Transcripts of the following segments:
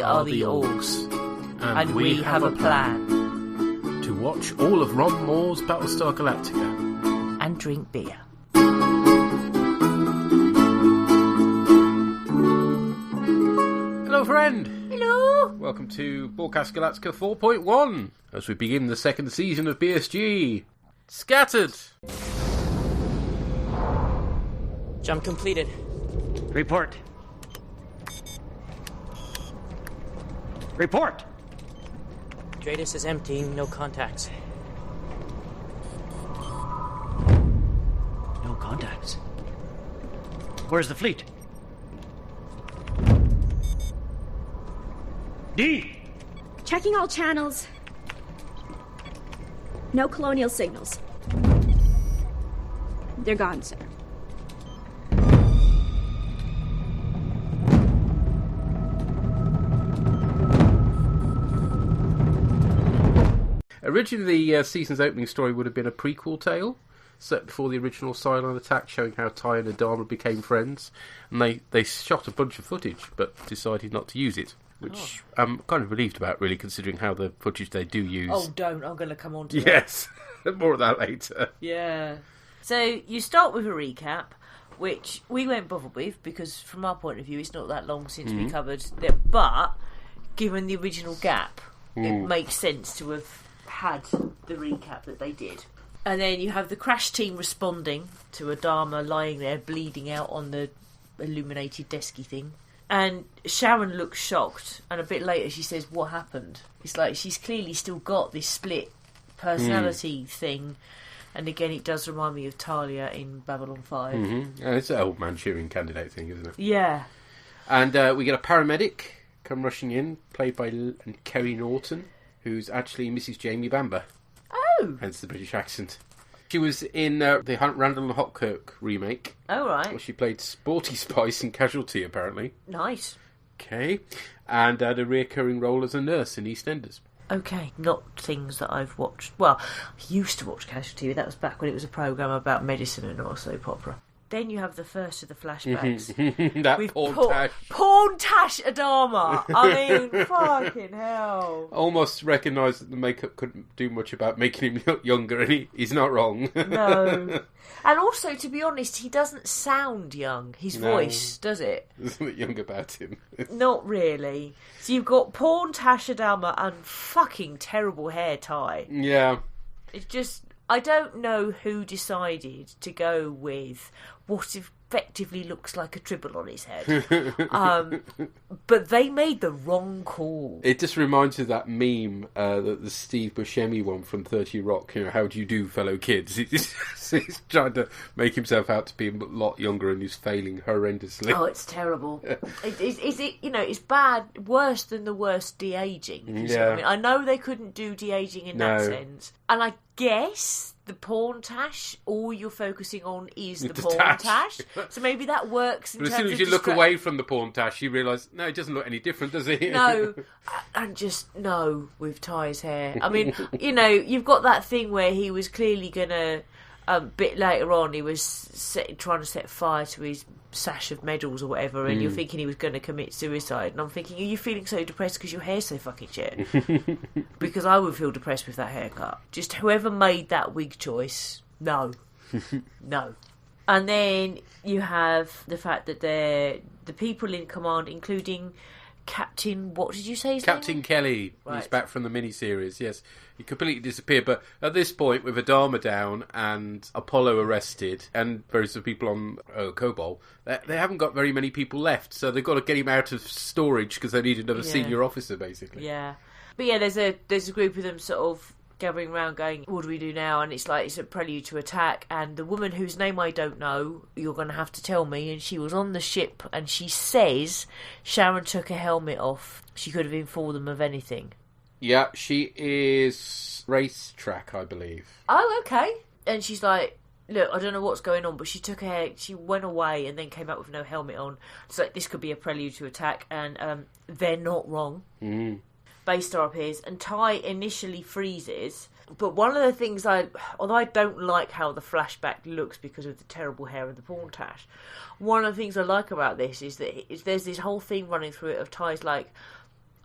We are the Orcs, and we have a plan. To watch all of Ron Moore's Battlestar Galactica. And drink beer. Hello, friend. Hello. Welcome to Borgcast Galactica 4.1 as we begin the second season of BSG. Scattered. Jump completed. Report. Report! Dratus is empty, no contacts. No contacts. Where's the fleet? D! Checking all channels. No colonial signals. They're gone, sir. Originally, the season's opening story would have been a prequel tale set before the original Cylon attack, showing how Ty and Adama became friends. And they shot a bunch of footage, but decided not to use it, which I'm kind of relieved about, really, considering how the footage they do use. Oh, don't. I'm going to come on to that. Yes, more of that later. Yeah. So, you start with a recap, which we won't bother with, because from our point of view, it's not that long since we covered it. But, given the original gap, it makes sense to have had the recap that they did. And then you have the crash team responding to Adama lying there bleeding out on the illuminated desky thing, and Sharon looks shocked, and a bit later she says, what happened? It's like she's clearly still got this split personality thing, and again it does remind me of Talia in Babylon 5. And it's an old Manchurian Candidate thing, isn't it? Yeah. And we get a paramedic come rushing in, played by Kerry Norton, who's actually Mrs. Jamie Bamber. Oh! Hence the British accent. She was in the Randall and Hopkirk remake. Oh, right. Where she played Sporty Spice in Casualty, apparently. Nice. Okay. And had a reoccurring role as a nurse in EastEnders. Okay, not things that I've watched. Well, I used to watch Casualty, but that was back when it was a programme about medicine and not a soap opera. Then you have the first of the flashbacks. That with Tash. Porn Tash Adama. I mean, fucking hell. Almost recognised that the makeup couldn't do much about making him look younger, and he's not wrong. No. And also, to be honest, he doesn't sound young. His voice, does it? There's something young about him. Not really. So you've got Porn Tash Adama and fucking terrible hair tie. Yeah. It's just... I don't know who decided to go with what effectively looks like a tribble on his head. But they made the wrong call. It just reminds you of that meme, the Steve Buscemi one from 30 Rock, you know, how do you do, fellow kids? He's trying to make himself out to be a lot younger and he's failing horrendously. Oh, it's terrible. It's bad, worse than the worst de-aging. If you see what I mean. I know they couldn't do de-aging in that sense. And I guess the porn tash, all you're focusing on is the porn tash. So maybe that works in but terms of... as soon as you look away from the porn tash, you realise, no, it doesn't look any different, does it? No, and just no with Ty's hair. I mean, you know, you've got that thing where he was clearly going to... A bit later on, he was trying to set fire to his sash of medals or whatever, and you're thinking he was going to commit suicide. And I'm thinking, are you feeling so depressed because your hair's so fucking shit? Because I would feel depressed with that haircut. Just whoever made that wig choice, no. No. And then you have the fact that the people in command, including Captain, what did you say his Captain name? Kelly. Right. He's back from the miniseries, yes. He completely disappeared, but at this point, with Adama down and Apollo arrested, and various people on Kobol, they haven't got very many people left, so they've got to get him out of storage because they need another senior officer, basically. Yeah. But yeah, there's a group of them sort of gathering around going, what do we do now? And it's like, it's a prelude to attack, and the woman whose name I don't know, you're going to have to tell me, and she was on the ship, and she says Sharon took her helmet off. She could have informed them of anything. Yeah, she is racetrack, I believe. Oh, okay. And she's like, look, I don't know what's going on, but she went away and then came out with no helmet on. It's like, this could be a prelude to attack, and they're not wrong. Battlestar appears, and Ty initially freezes. But one of the things although I don't like how the flashback looks because of the terrible hair and the porn tash, one of the things I like about this is that there's this whole theme running through it of Ty's like,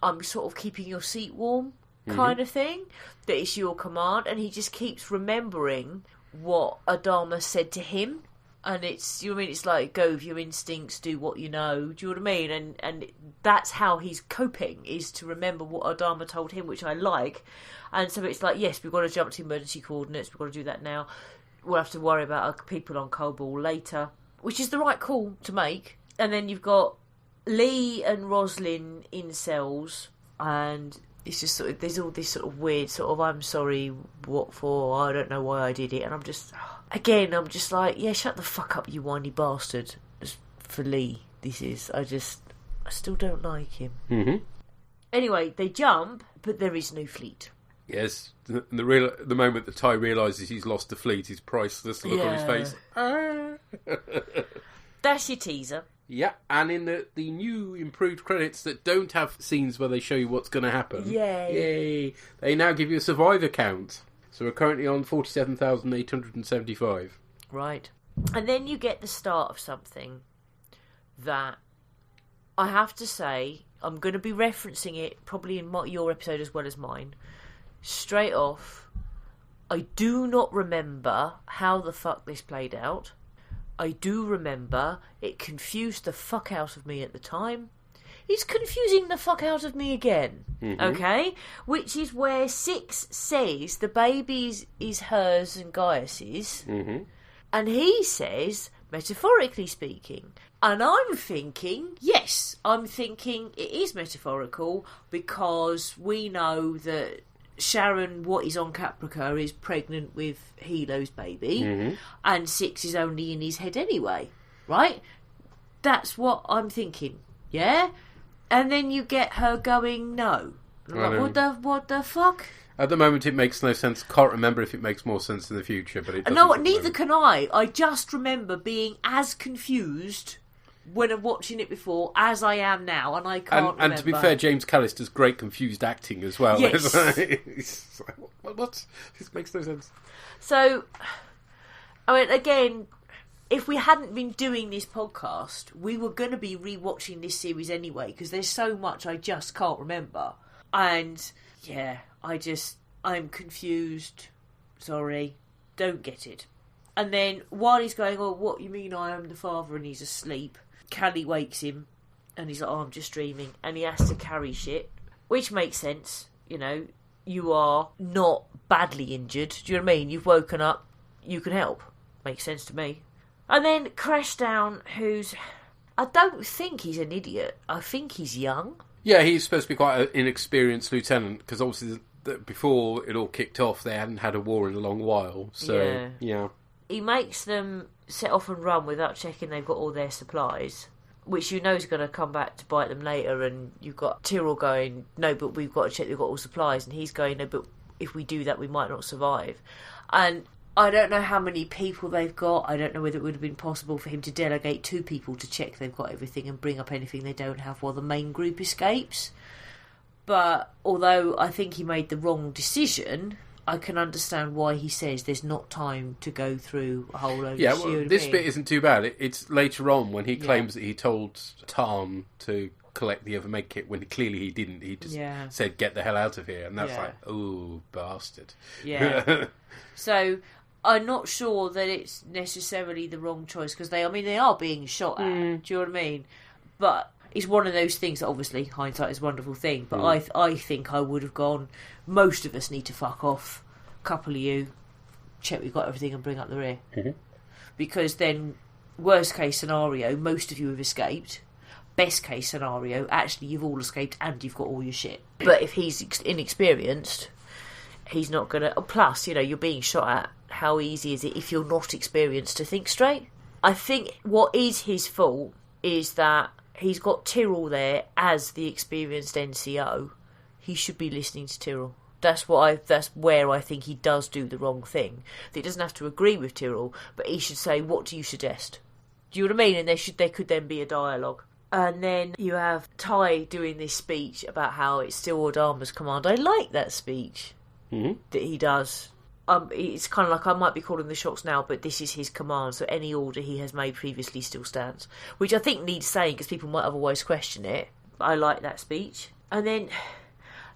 I'm sort of keeping your seat warm kind of thing, that it's your command, and he just keeps remembering what Adama said to him. And it's, you know what I mean, it's like, go with your instincts, do what you know, do you know what I mean? And that's how he's coping, is to remember what Adama told him, which I like. And so it's like, yes, we've got to jump to emergency coordinates, we've got to do that now. We'll have to worry about our people on Kobol later, which is the right call to make. And then you've got Lee and Roslyn in cells, and it's just sort of, there's all this sort of weird sort of, I'm sorry, what for, I don't know why I did it. And I'm just like, yeah, shut the fuck up, you whiny bastard. Just for Lee, this is, I still don't like him. Mm-hmm. Anyway, they jump, but there is no fleet. Yes, the moment that Ty realises he's lost the fleet, his priceless look on his face. That's your teaser. Yeah, and in the new improved credits that don't have scenes where they show you what's going to happen. Yay! They now give you a survivor count. So we're currently on 47,875. Right. And then you get the start of something that I have to say, I'm going to be referencing it probably in your episode as well as mine. Straight off, I do not remember how the fuck this played out. I do remember it confused the fuck out of me at the time. It's confusing the fuck out of me again. Mm-hmm. Okay? Which is where Six says the baby is hers and Gaius's. Mm-hmm. And he says, metaphorically speaking. And I'm thinking, yes, it is metaphorical, because we know that Sharon, what is on Caprica, is pregnant with Hilo's baby, and Six is only in his head anyway, right? That's what I'm thinking, yeah? And then you get her going, no. I'm like, what the fuck? At the moment, it makes no sense. Can't remember if it makes more sense in the future, but it doesn't. No, neither can I. I just remember being as confused when I'm watching it before as I am now, and I can't remember. And to be fair, James Callis does great confused acting as well. Yes. It's like, what? This makes no sense. So, I mean, again, if we hadn't been doing this podcast, we were going to be rewatching this series anyway, because there's so much I just can't remember. And, yeah, I'm confused. Sorry. Don't get it. And then, while he's going, oh, what you mean I am the father, and he's asleep, Callie wakes him, and he's like, oh, I'm just dreaming. And he has to carry shit, which makes sense. You know, you are not badly injured. Do you know what I mean? You've woken up, you can help. Makes sense to me. And then Crashdown, I don't think he's an idiot. I think he's young. Yeah, he's supposed to be quite an inexperienced lieutenant, because obviously before it all kicked off, they hadn't had a war in a long while. So, yeah. He makes them set off and run without checking they've got all their supplies, which you know is going to come back to bite them later. And you've got Tyrrell going, no, but we've got to check they've got all supplies. And he's going, no, but if we do that, we might not survive. And I don't know how many people they've got. I don't know whether it would have been possible for him to delegate 2 people to check they've got everything and bring up anything they don't have while the main group escapes. But although I think he made the wrong decision, I can understand why he says there's not time to go through a whole load of shit. Yeah, well, this bit isn't too bad. It's later on when he claims that he told Tarn to collect the other med kit when clearly he didn't. He just said, get the hell out of here. And that's like, oh, bastard. Yeah. So I'm not sure that it's necessarily the wrong choice, because they are being shot at. Do you know what I mean? But it's one of those things that obviously hindsight is a wonderful thing, but I think I would have gone, most of us need to fuck off, a couple of you, check we've got everything and bring up the rear. Mm-hmm. Because then, worst case scenario, most of you have escaped. Best case scenario, actually you've all escaped and you've got all your shit. But if he's inexperienced, he's not going to... Plus, you're being shot at. How easy is it if you're not experienced to think straight? I think what is his fault is that he's got Tyrrell there as the experienced NCO. He should be listening to Tyrrell. That's where I think he does do the wrong thing. That he doesn't have to agree with Tyrrell, but he should say, what do you suggest? Do you know what I mean? And there could then be a dialogue. And then you have Ty doing this speech about how it's still Adama's command. I like that speech that he does. It's kind of like, I might be calling the shots now, but this is his command, so any order he has made previously still stands. Which I think needs saying, because people might otherwise question it. I like that speech. And then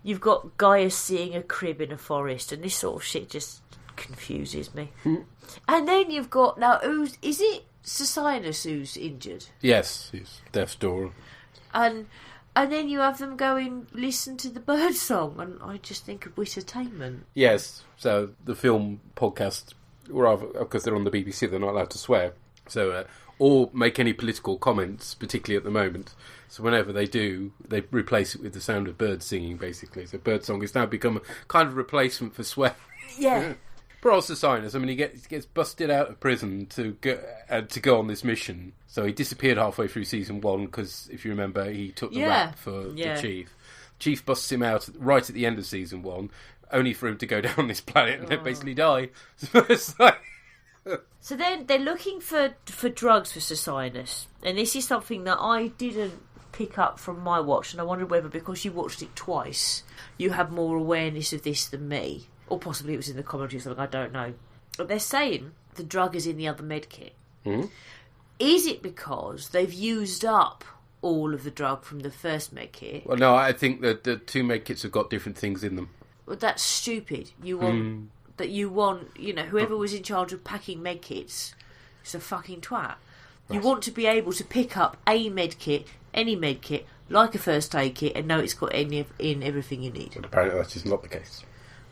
you've got Gaius seeing a crib in a forest, and this sort of shit just confuses me. And then you've got, now, is it Socinus who's injured? Yes, he's death's door. And then you have them go and listen to the bird song, and I just think of Wittertainment. Yes, so the film podcast, rather, because they're on the BBC, they're not allowed to swear. So, or make any political comments, particularly at the moment. So whenever they do, they replace it with the sound of birds singing, basically. So bird song has now become a kind of replacement for swear. Yeah. Poor old Socinus, I mean, he gets busted out of prison to go on this mission. So he disappeared halfway through season 1 because, if you remember, he took the rap for the chief. Chief busts him out right at the end of season 1, only for him to go down this planet and then basically die. So it's like... So then they're looking for drugs for Socinus, and this is something that I didn't pick up from my watch, and I wondered whether because you watched it twice, you have more awareness of this than me. Or possibly it was in the commentary or something, I don't know. But they're saying the drug is in the other medkit. Mm-hmm. Is it because they've used up all of the drug from the first medkit? Well, no, I think that the 2 medkits have got different things in them. Well, that's stupid. You want, you know, whoever was in charge of packing medkits is a fucking twat. You want to be able to pick up a medkit, any medkit, like a first aid kit, and know it's got everything you need. But apparently that is not the case.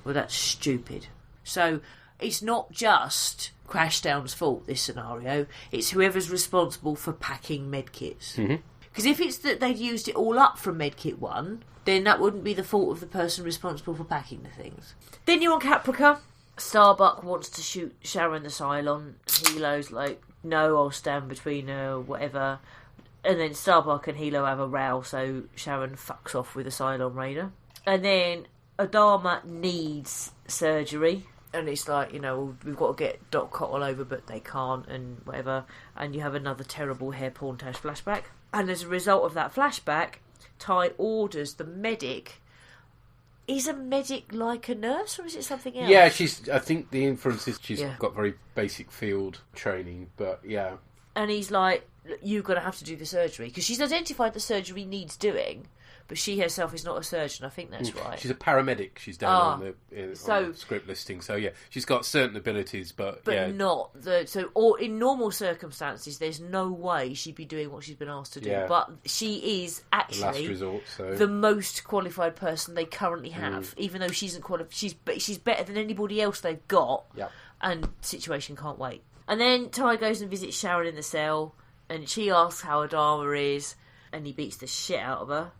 Well, that's stupid. So it's not just Crashdown's fault, this scenario. It's whoever's responsible for packing medkits. Because if it's that they'd used it all up from medkit 1, then that wouldn't be the fault of the person responsible for packing the things. Then you're on Caprica. Starbuck wants to shoot Sharon the Cylon. Helo's like, no, I'll stand between her, whatever. And then Starbuck and Helo have a row, so Sharon fucks off with a Cylon Raider. And then Adama needs surgery, and it's like, you know, we've got to get Doc Cottle over, but they can't, and whatever. And you have another terrible hair porntage flashback. And as a result of that flashback, Ty orders the medic. Is a medic like a nurse, or is it something else? Yeah, I think the inference is she's got very basic field training, but yeah. And he's like, you're going to have to do the surgery, because she's identified the surgery needs doing, but she herself is not a surgeon. I think that's right. She's a paramedic. She's down on the script listing. So yeah, she's got certain abilities, but not the. So, or in normal circumstances, there's no way she'd be doing what she's been asked to do. Yeah. But she is actually the last resort, the most qualified person they currently have. Even though she isn't qualified, she's better than anybody else they've got. Yeah. And situation can't wait. And then Ty goes and visits Sharon in the cell, and she asks how Adama is, and he beats the shit out of her.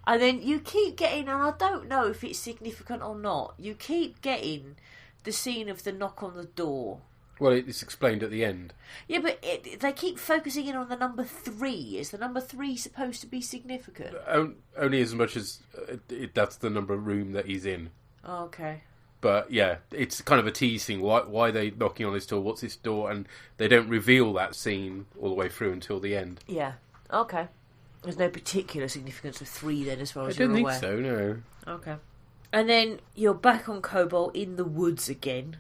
And then you keep getting, and I don't know if it's significant or not, you keep getting the scene of the knock on the door. Well, it's explained at the end. Yeah, but they keep focusing in on the number 3. Is the number 3 supposed to be significant? Only as much as that's the number of room that he's in. Oh, okay. But yeah, it's kind of a tease thing. Why are they knocking on this door? What's this door? And they don't reveal that scene all the way through until the end. Yeah, okay. There's no particular significance of 3 then, as far as you're aware. I don't think so, no. Okay. And then you're back on Cobalt in the woods again.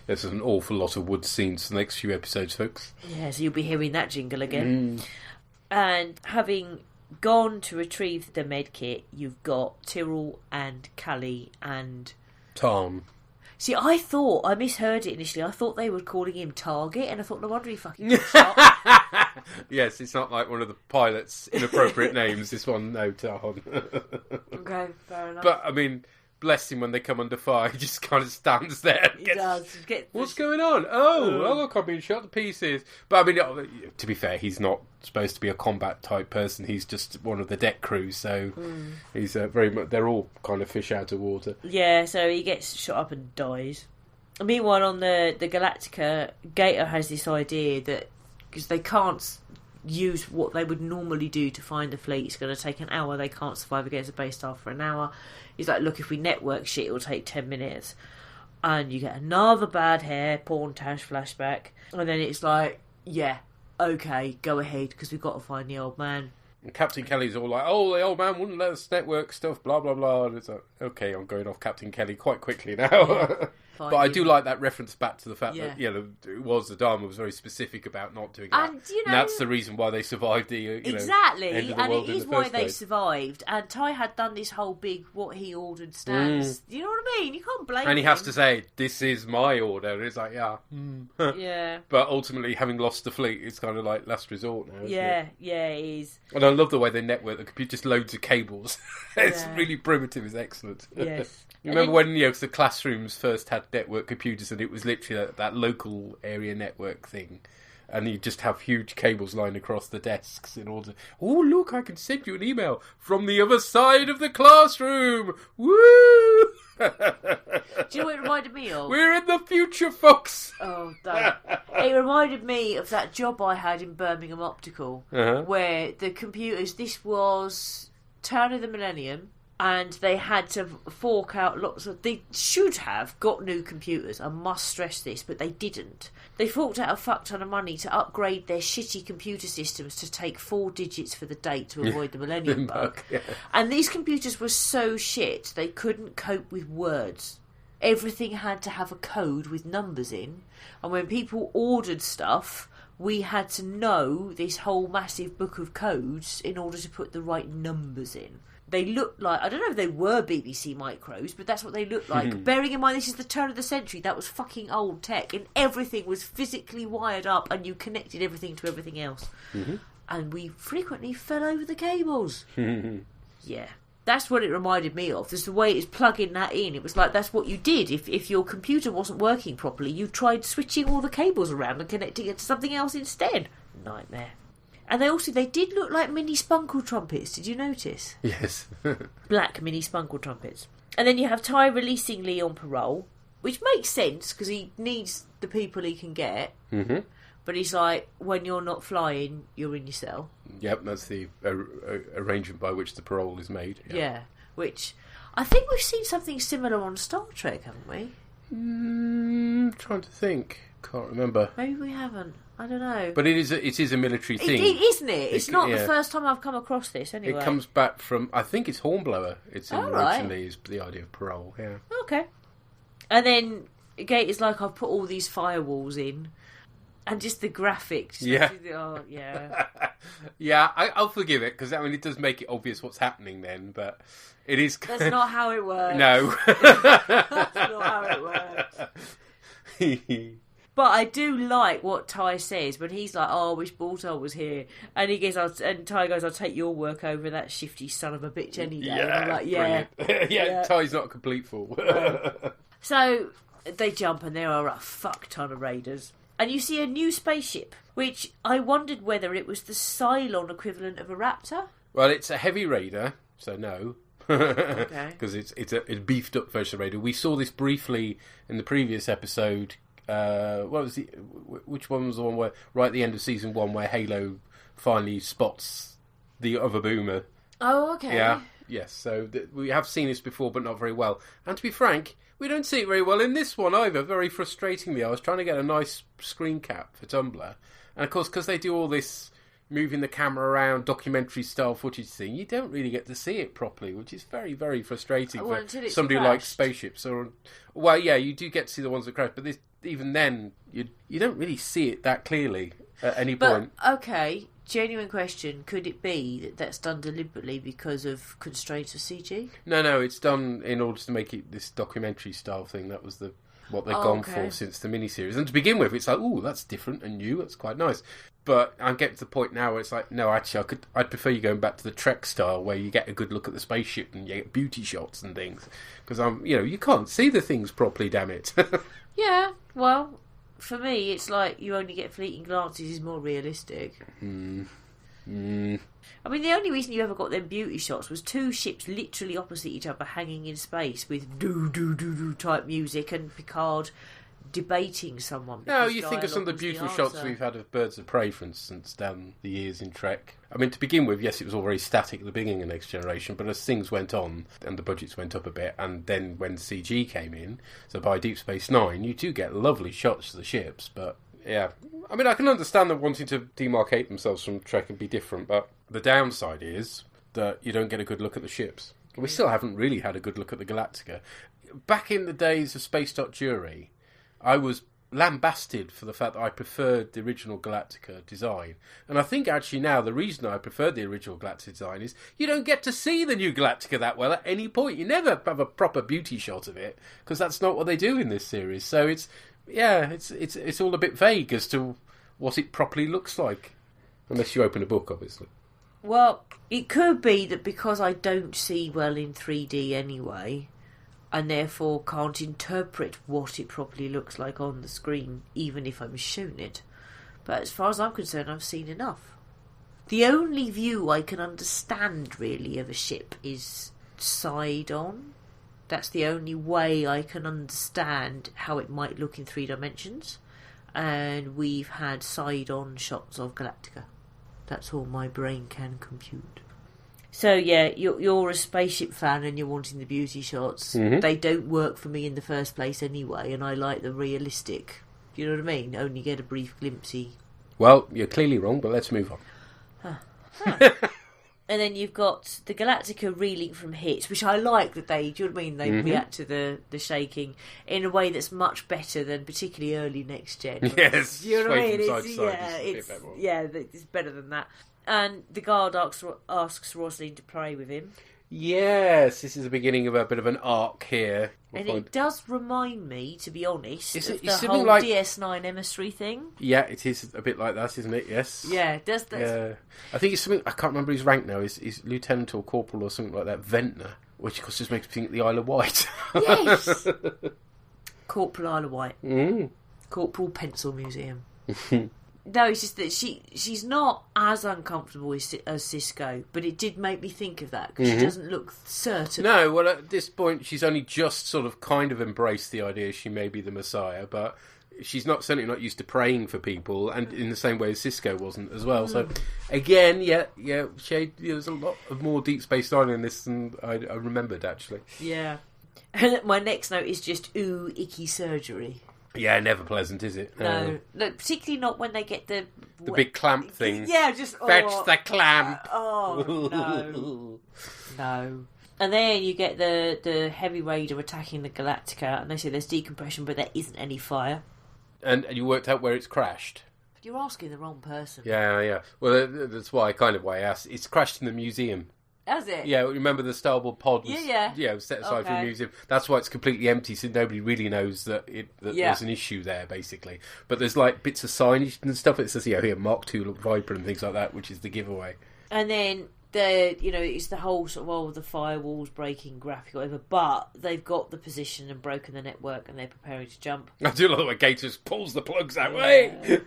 There's an awful lot of woods scenes for the next few episodes, folks. Yeah, so you'll be hearing that jingle again. And having gone to retrieve the medkit, you've got Tyrrell and Callie and Tom. See, I misheard it initially. I thought they were calling him Target, and I thought, no wonder he fucking got shot. Yes, it's not like one of the pilot's inappropriate names. This one, no, Tarn. Okay, fair enough. But I mean, bless him, when they come under fire, he just kind of stands there. He does. What's going on? Oh, look, I'm being shot to pieces. But I mean, to be fair, he's not supposed to be a combat type person. He's just one of the deck crew, so he's very much. They're all kind of fish out of water. Yeah, so he gets shot up and dies. Meanwhile, on the Galactica, Gator has this idea that because they can't use what they would normally do to find the fleet, it's going to take an hour. They can't survive against a base star for an hour. He's like, look, if we network shit, it'll take 10 minutes. And you get another bad hair, porntage flashback. And then it's like, yeah, okay, go ahead, because we've got to find the old man. And Captain Kelly's all like, oh, the old man wouldn't let us network stuff, blah, blah, blah. And it's like, okay, I'm going off Captain Kelly quite quickly now. Yeah, but I do like that reference back to the fact that, the Dharma was very specific about not doing that. And that's the reason why they survived the, exactly. End of the world it is why they survived. And Ty had done this whole big, what he ordered stance. You know what I mean? You can't blame him. And he has to say, this is my order. And it's like, yeah. But ultimately, having lost the fleet, it's kind of like last resort now, isn't it? Yeah, it is. And I love the way they network the computer, just loads of cables. It's really primitive, it's excellent. Yes. You remember when the classrooms first had network computers and it was literally that local area network thing, and you just have huge cables lying across the desks in order. Oh, look! I can send you an email from the other side of the classroom. Woo! Do you know what it reminded me of? We're in the future, folks. Oh, don't. It reminded me of that job I had in Birmingham Optical, where the computers. This was turn of the millennium. And they had to fork out lots of... They should have got new computers, I must stress this, but they didn't. They forked out a fuck ton of money to upgrade their shitty computer systems to take 4 digits for the date to avoid the millennium bug. Yeah. And these computers were so shit, they couldn't cope with words. Everything had to have a code with numbers in. And when people ordered stuff, we had to know this whole massive book of codes in order to put the right numbers in. They looked like, I don't know if they were BBC Micros, but that's what they looked like. Bearing in mind this is the turn of the century, that was fucking old tech, and everything was physically wired up and you connected everything to everything else. And we frequently fell over the cables. Yeah. That's what it reminded me of. There's the way it's plugging that in. It was like that's what you did. If your computer wasn't working properly, you tried switching all the cables around and connecting it to something else instead. Nightmare. And they did look like mini spunkle trumpets. Did you notice? Yes. Black mini spunkle trumpets. And then you have Ty releasing Lee on parole, which makes sense because he needs the people he can get. But he's like, when you're not flying, you're in your cell. Yep, that's the arrangement by which the parole is made. Yeah, which I think we've seen something similar on Star Trek, haven't we? Trying to think. Can't remember. Maybe we haven't. I don't know. But it is a military thing. Isn't it? It's not the first time I've come across this, anyway. It comes back from, I think it's Hornblower. It's originally is the idea of parole, yeah. Okay. And then Gate is like, I've put all these firewalls in. And just the graphics. Yeah. Oh, yeah. Yeah, I'll forgive it, because it does make it obvious what's happening then, but it is... That's not how it works. No. That's not how it works. But I do like what Ty says when he's like, "Oh, I wish Baltar was here," and he goes, and Ty goes, "I'll take your work over that shifty son of a bitch any day." Yeah, and I'm like, yeah. Ty's not a complete fool. So they jump, and there are a fuck ton of raiders, and you see a new spaceship, which I wondered whether it was the Cylon equivalent of a Raptor. Well, it's a heavy raider, so no. Okay. Because it's a beefed up version of Raider. We saw this briefly in the previous episode. Which one was the one where right at the end of season 1 where Halo finally spots the other boomer? Oh, okay. Yeah, yes. So we have seen this before, but not very well. And to be frank, we don't see it very well in this one either. Very frustratingly, I was trying to get a nice screen cap for Tumblr, and of course, because they do all this moving the camera around, documentary-style footage thing, you don't really get to see it properly, which is very, very frustrating for somebody who likes spaceships. Well, yeah, you do get to see the ones that crash, but even then, you don't really see it that clearly at any point. Okay, genuine question, could it be that that's done deliberately because of constraints of CG? No, it's done in order to make it this documentary-style thing. That was what they've gone for since the miniseries. And to begin with, it's like, ooh, that's different and new, that's quite nice. But I'm getting to the point now where it's like, no, actually, I'd prefer you going back to the Trek style where you get a good look at the spaceship and you get beauty shots and things. Because you can't see the things properly, damn it. Yeah, well, for me, it's like you only get fleeting glances is more realistic. I mean, the only reason you ever got them beauty shots was 2 ships literally opposite each other hanging in space with do-do-do-do type music and Picard debating someone. No, you think of some of the beautiful shots we've had of Birds of Prey, for instance, down the years in Trek. I mean, to begin with, yes, it was all very static at the beginning of Next Generation, but as things went on and the budgets went up a bit, and then when CG came in, so by Deep Space Nine, you do get lovely shots of the ships, but Yeah. I mean, I can understand them wanting to demarcate themselves from Trek and be different, but the downside is that you don't get a good look at the ships. We still haven't really had a good look at the Galactica. Back in the days of Space Jury, I was lambasted for the fact that I preferred the original Galactica design. And I think actually now the reason I preferred the original Galactica design is you don't get to see the new Galactica that well at any point. You never have a proper beauty shot of it, because that's not what they do in this series. So it's all a bit vague as to what it properly looks like. Unless you open a book, obviously. Well, it could be that because I don't see well in 3D anyway, and therefore can't interpret what it properly looks like on the screen, even if I'm shown it. But as far as I'm concerned, I've seen enough. The only view I can understand, really, of a ship is side-on. That's the only way I can understand how it might look in 3 dimensions. And we've had side-on shots of Galactica. That's all my brain can compute. So yeah, you're a spaceship fan and you're wanting the beauty shots. Mm-hmm. They don't work for me in the first place anyway, and I like the realistic. You know what I mean? Only get a brief glimpsey. Well, you're clearly wrong, but let's move on. And then you've got the Galactica reeling from hits, which I like that they, do you know what I mean? They react to the shaking in a way that's much better than particularly early Next Gen. Yes, you know what I mean? It's Better than that. And the guard asks Rosalind to pray with him. Yes, this is the beginning of a bit of an arc here. It does remind me, to be honest, of the something whole like DS9 emissary thing. Yeah, it is a bit like that, isn't it? Yes. Yeah, it does. Yeah. I think it's something, I can't remember his rank now, is Lieutenant or Corporal or something like that, Ventnor, which of course just makes me think of the Isle of Wight. Yes! Corporal Isle of Wight. Mm. Corporal Pencil Museum. No, it's just that she's not as uncomfortable as Cisco, but it did make me think of that, because she doesn't look certain. No, well, at this point, she's only just sort of kind of embraced the idea she may be the Messiah, but she's certainly not used to praying for people, and in the same way as Cisco wasn't as well. So, again, there's a lot of more Deep Space Nine in this than I remembered, actually. Yeah. And my next note is just, ooh, icky surgery. Yeah, never pleasant, is it? No, particularly not when they get the big clamp thing. Yeah, just fetch the clamp. No. And then you get the heavy raider attacking the Galactica, and they say there's decompression, but there isn't any fire. And you worked out where it's crashed. You're asking the wrong person. Yeah. Well, that's why I asked. It's crashed in the museum. Has it? Yeah, remember the Starboard pod was set aside for a museum. That's why it's completely empty, so nobody really knows that there's an issue there, basically. But there's like bits of signage and stuff. It says, here, Mark II Viper and things like that, which is the giveaway. And then it's the whole sort of the firewalls breaking graphic or whatever, but they've got the position and broken the network and they're preparing to jump. I do love the way Gator just pulls the plugs that way.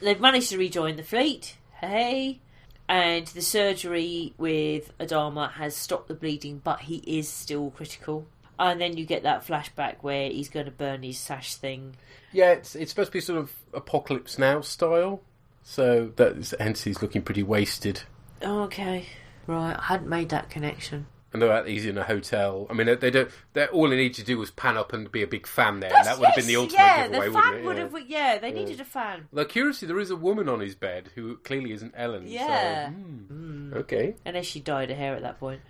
They've managed to rejoin the fleet. Hey. And the surgery with Adama has stopped the bleeding, but he is still critical. And then you get that flashback where he's going to burn his sash thing. Yeah, it's supposed to be sort of Apocalypse Now style. So hence he's looking pretty wasted. Oh, okay. Right, I hadn't made that connection. And he's in a hotel. I mean, all they need to do was pan up and be a big fan there, and that would have been the ultimate giveaway, wouldn't it? They needed a fan. Well, curiously, there is a woman on his bed who clearly isn't Ellen. Yeah. So, okay. Unless she dyed her hair at that point.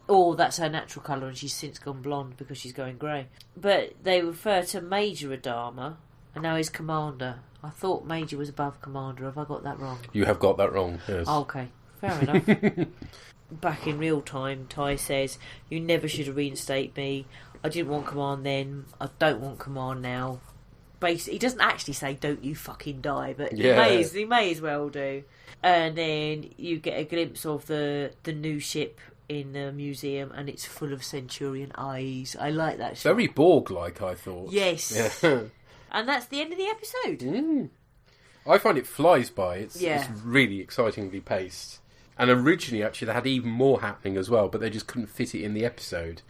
Or that's her natural colour and she's since gone blonde because she's going grey. But they refer to Major Adama, and now he's Commander. I thought Major was above Commander. Have I got that wrong? You have got that wrong, yes. Okay, fair enough. Back in real time, Ty says, you never should have reinstated me. I didn't want command then. I don't want command now. Basically, he doesn't actually say, don't you fucking die, but he may as well do. And then you get a glimpse of the new ship in the museum, and it's full of Centurion eyes. I like that shot. Very Borg-like, I thought. Yes. Yeah. And that's the end of the episode. I find it flies by. It's really excitingly paced. And originally, actually, they had even more happening as well, but they just couldn't fit it in the episode.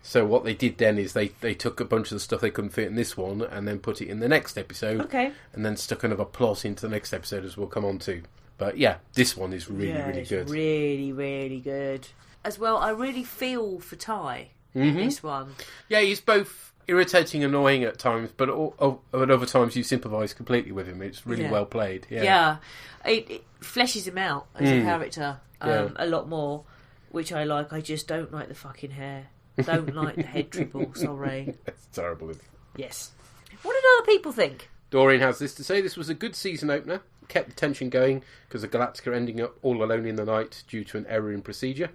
So what they did then is they took a bunch of the stuff they couldn't fit in this one and then put it in the next episode. Okay. And then stuck another plot into the next episode, as we'll come on to. But yeah, this one is really, really good. Really, really good. As well, I really feel for Ty in this one. Yeah, he's both irritating, annoying at times, but at other times you sympathise completely with him. It's really well played. Yeah. It fleshes him out as a character a lot more, which I like. I just don't like the fucking hair. Don't like the head tribble, sorry. It's terrible. Yes. What did other people think? Doreen has this to say: this was a good season opener. Kept the tension going because of Galactica ending up all alone in the night due to an error in procedure.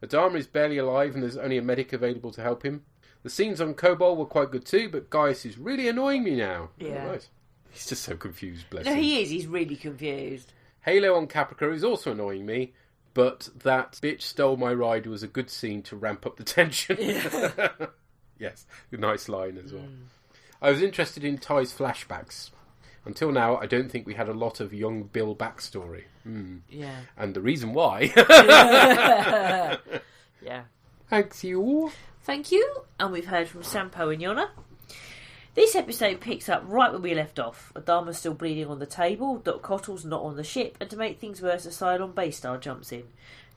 Adama is barely alive and there's only a medic available to help him. The scenes on Kobol were quite good too, but Gaius is really annoying me now. Yeah. Oh, nice. He's just so confused, bless No, him. he is. He's really confused. Halo on Caprica is also annoying me, but that bitch stole my ride was a good scene to ramp up the tension. Yeah. Yes, a nice line as well. I was interested in Ty's flashbacks. Until now, I don't think we had a lot of young Bill backstory. Yeah. And the reason why... Yeah. Thanks, you. Thank you. And we've heard from Sampo and Yona. This episode picks up right where we left off. Adama's still bleeding on the table, Doc Cottle's not on the ship, and to make things worse, a Cylon Battlestar jumps in.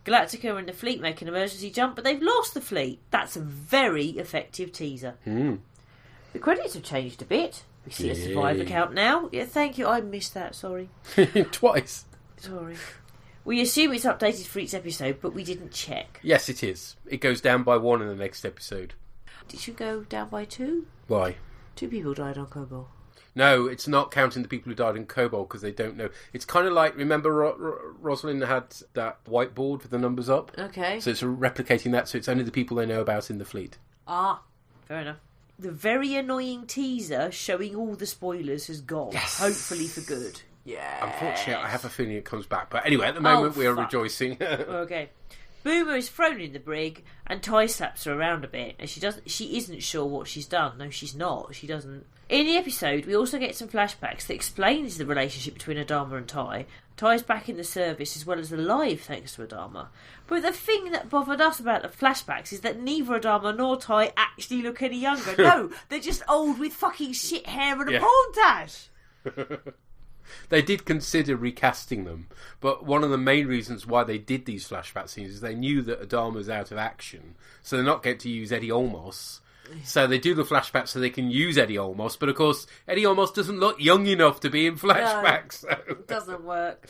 Galactica and the fleet make an emergency jump, but they've lost the fleet. That's a very effective teaser. The credits have changed a bit. We see a survivor count now. Yeah, thank you. I missed that, sorry. Twice. Sorry. We assume it's updated for each episode, but we didn't check. Yes, it is. It goes down by 1 in the next episode. Did you go down by 2? Why? 2 people died on Kobol. No, it's not counting the people who died in Kobol because they don't know. It's kind of like, remember Rosalind had that whiteboard with the numbers up? Okay. So it's replicating that, so it's only the people they know about in the fleet. Ah, fair enough. The very annoying teaser showing all the spoilers has gone. Yes. Hopefully for good. Yeah. Unfortunately, I have a feeling it comes back. But anyway, at the moment we are rejoicing. Okay. Boomer is thrown in the brig and Ty slaps her around a bit and she isn't sure what she's done. No, she's not. She doesn't. In the episode, we also get some flashbacks that explains the relationship between Adama and Ty. Ty's back in the service as well as alive thanks to Adama. But the thing that bothered us about the flashbacks is that neither Adama nor Ty actually look any younger. No, they're just old with fucking shit hair and a porn tash. They did consider recasting them, but one of the main reasons why they did these flashback scenes is they knew that Adama's out of action, so they're not going to use Eddie Olmos. So they do the flashbacks so they can use Eddie Olmos, but of course Eddie Olmos doesn't look young enough to be in flashbacks. No, it doesn't work.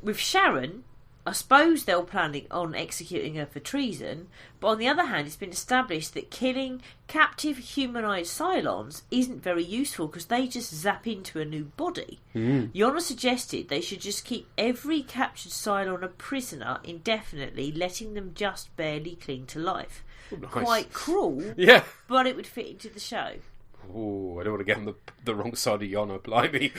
With Sharon, I suppose they're planning on executing her for treason, but on the other hand, it's been established that killing captive humanised Cylons isn't very useful because they just zap into a new body. Yona suggested they should just keep every captured Cylon a prisoner indefinitely, letting them just barely cling to life. Nice. Quite cruel, yeah, but it would fit into the show. Oh, I don't want to get on the wrong side of Yona, blimey.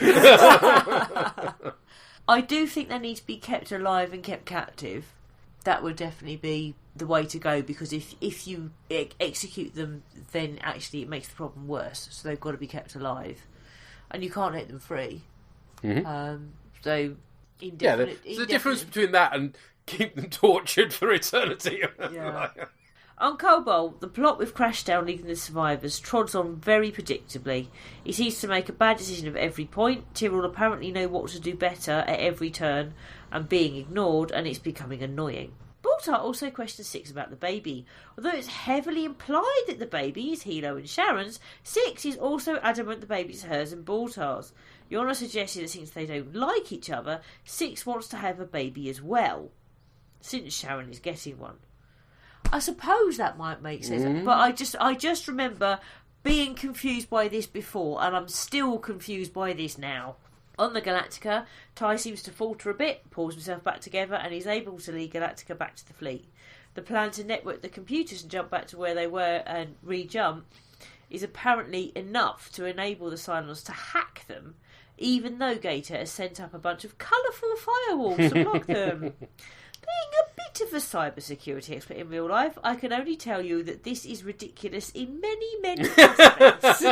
I do think they need to be kept alive and kept captive. That would definitely be the way to go, because if you execute them, then actually it makes the problem worse. So they've got to be kept alive, and you can't let them free. So indefinite. There's a difference between that and keep them tortured for eternity. Yeah. On Kobol, the plot with Crashdown leading the survivors trods on very predictably. He seems to make a bad decision at every point. Tyrrell apparently know what to do better at every turn and being ignored, and it's becoming annoying. Baltar also questions Six about the baby. Although it's heavily implied that the baby is Hilo and Sharon's, Six is also adamant the baby is hers and Baltar's. Yona suggested that since they don't like each other, Six wants to have a baby as well, since Sharon is getting one. I suppose that might make sense, but I just remember being confused by this before, and I'm still confused by this now. On the Galactica, Ty seems to falter a bit, pulls himself back together, and is able to lead Galactica back to the fleet. The plan to network the computers and jump back to where they were and re-jump is apparently enough to enable the Cylons to hack them, even though Gator has sent up a bunch of colourful firewalls to block them. Being a bit of a cybersecurity expert in real life, I can only tell you that this is ridiculous in many, many aspects.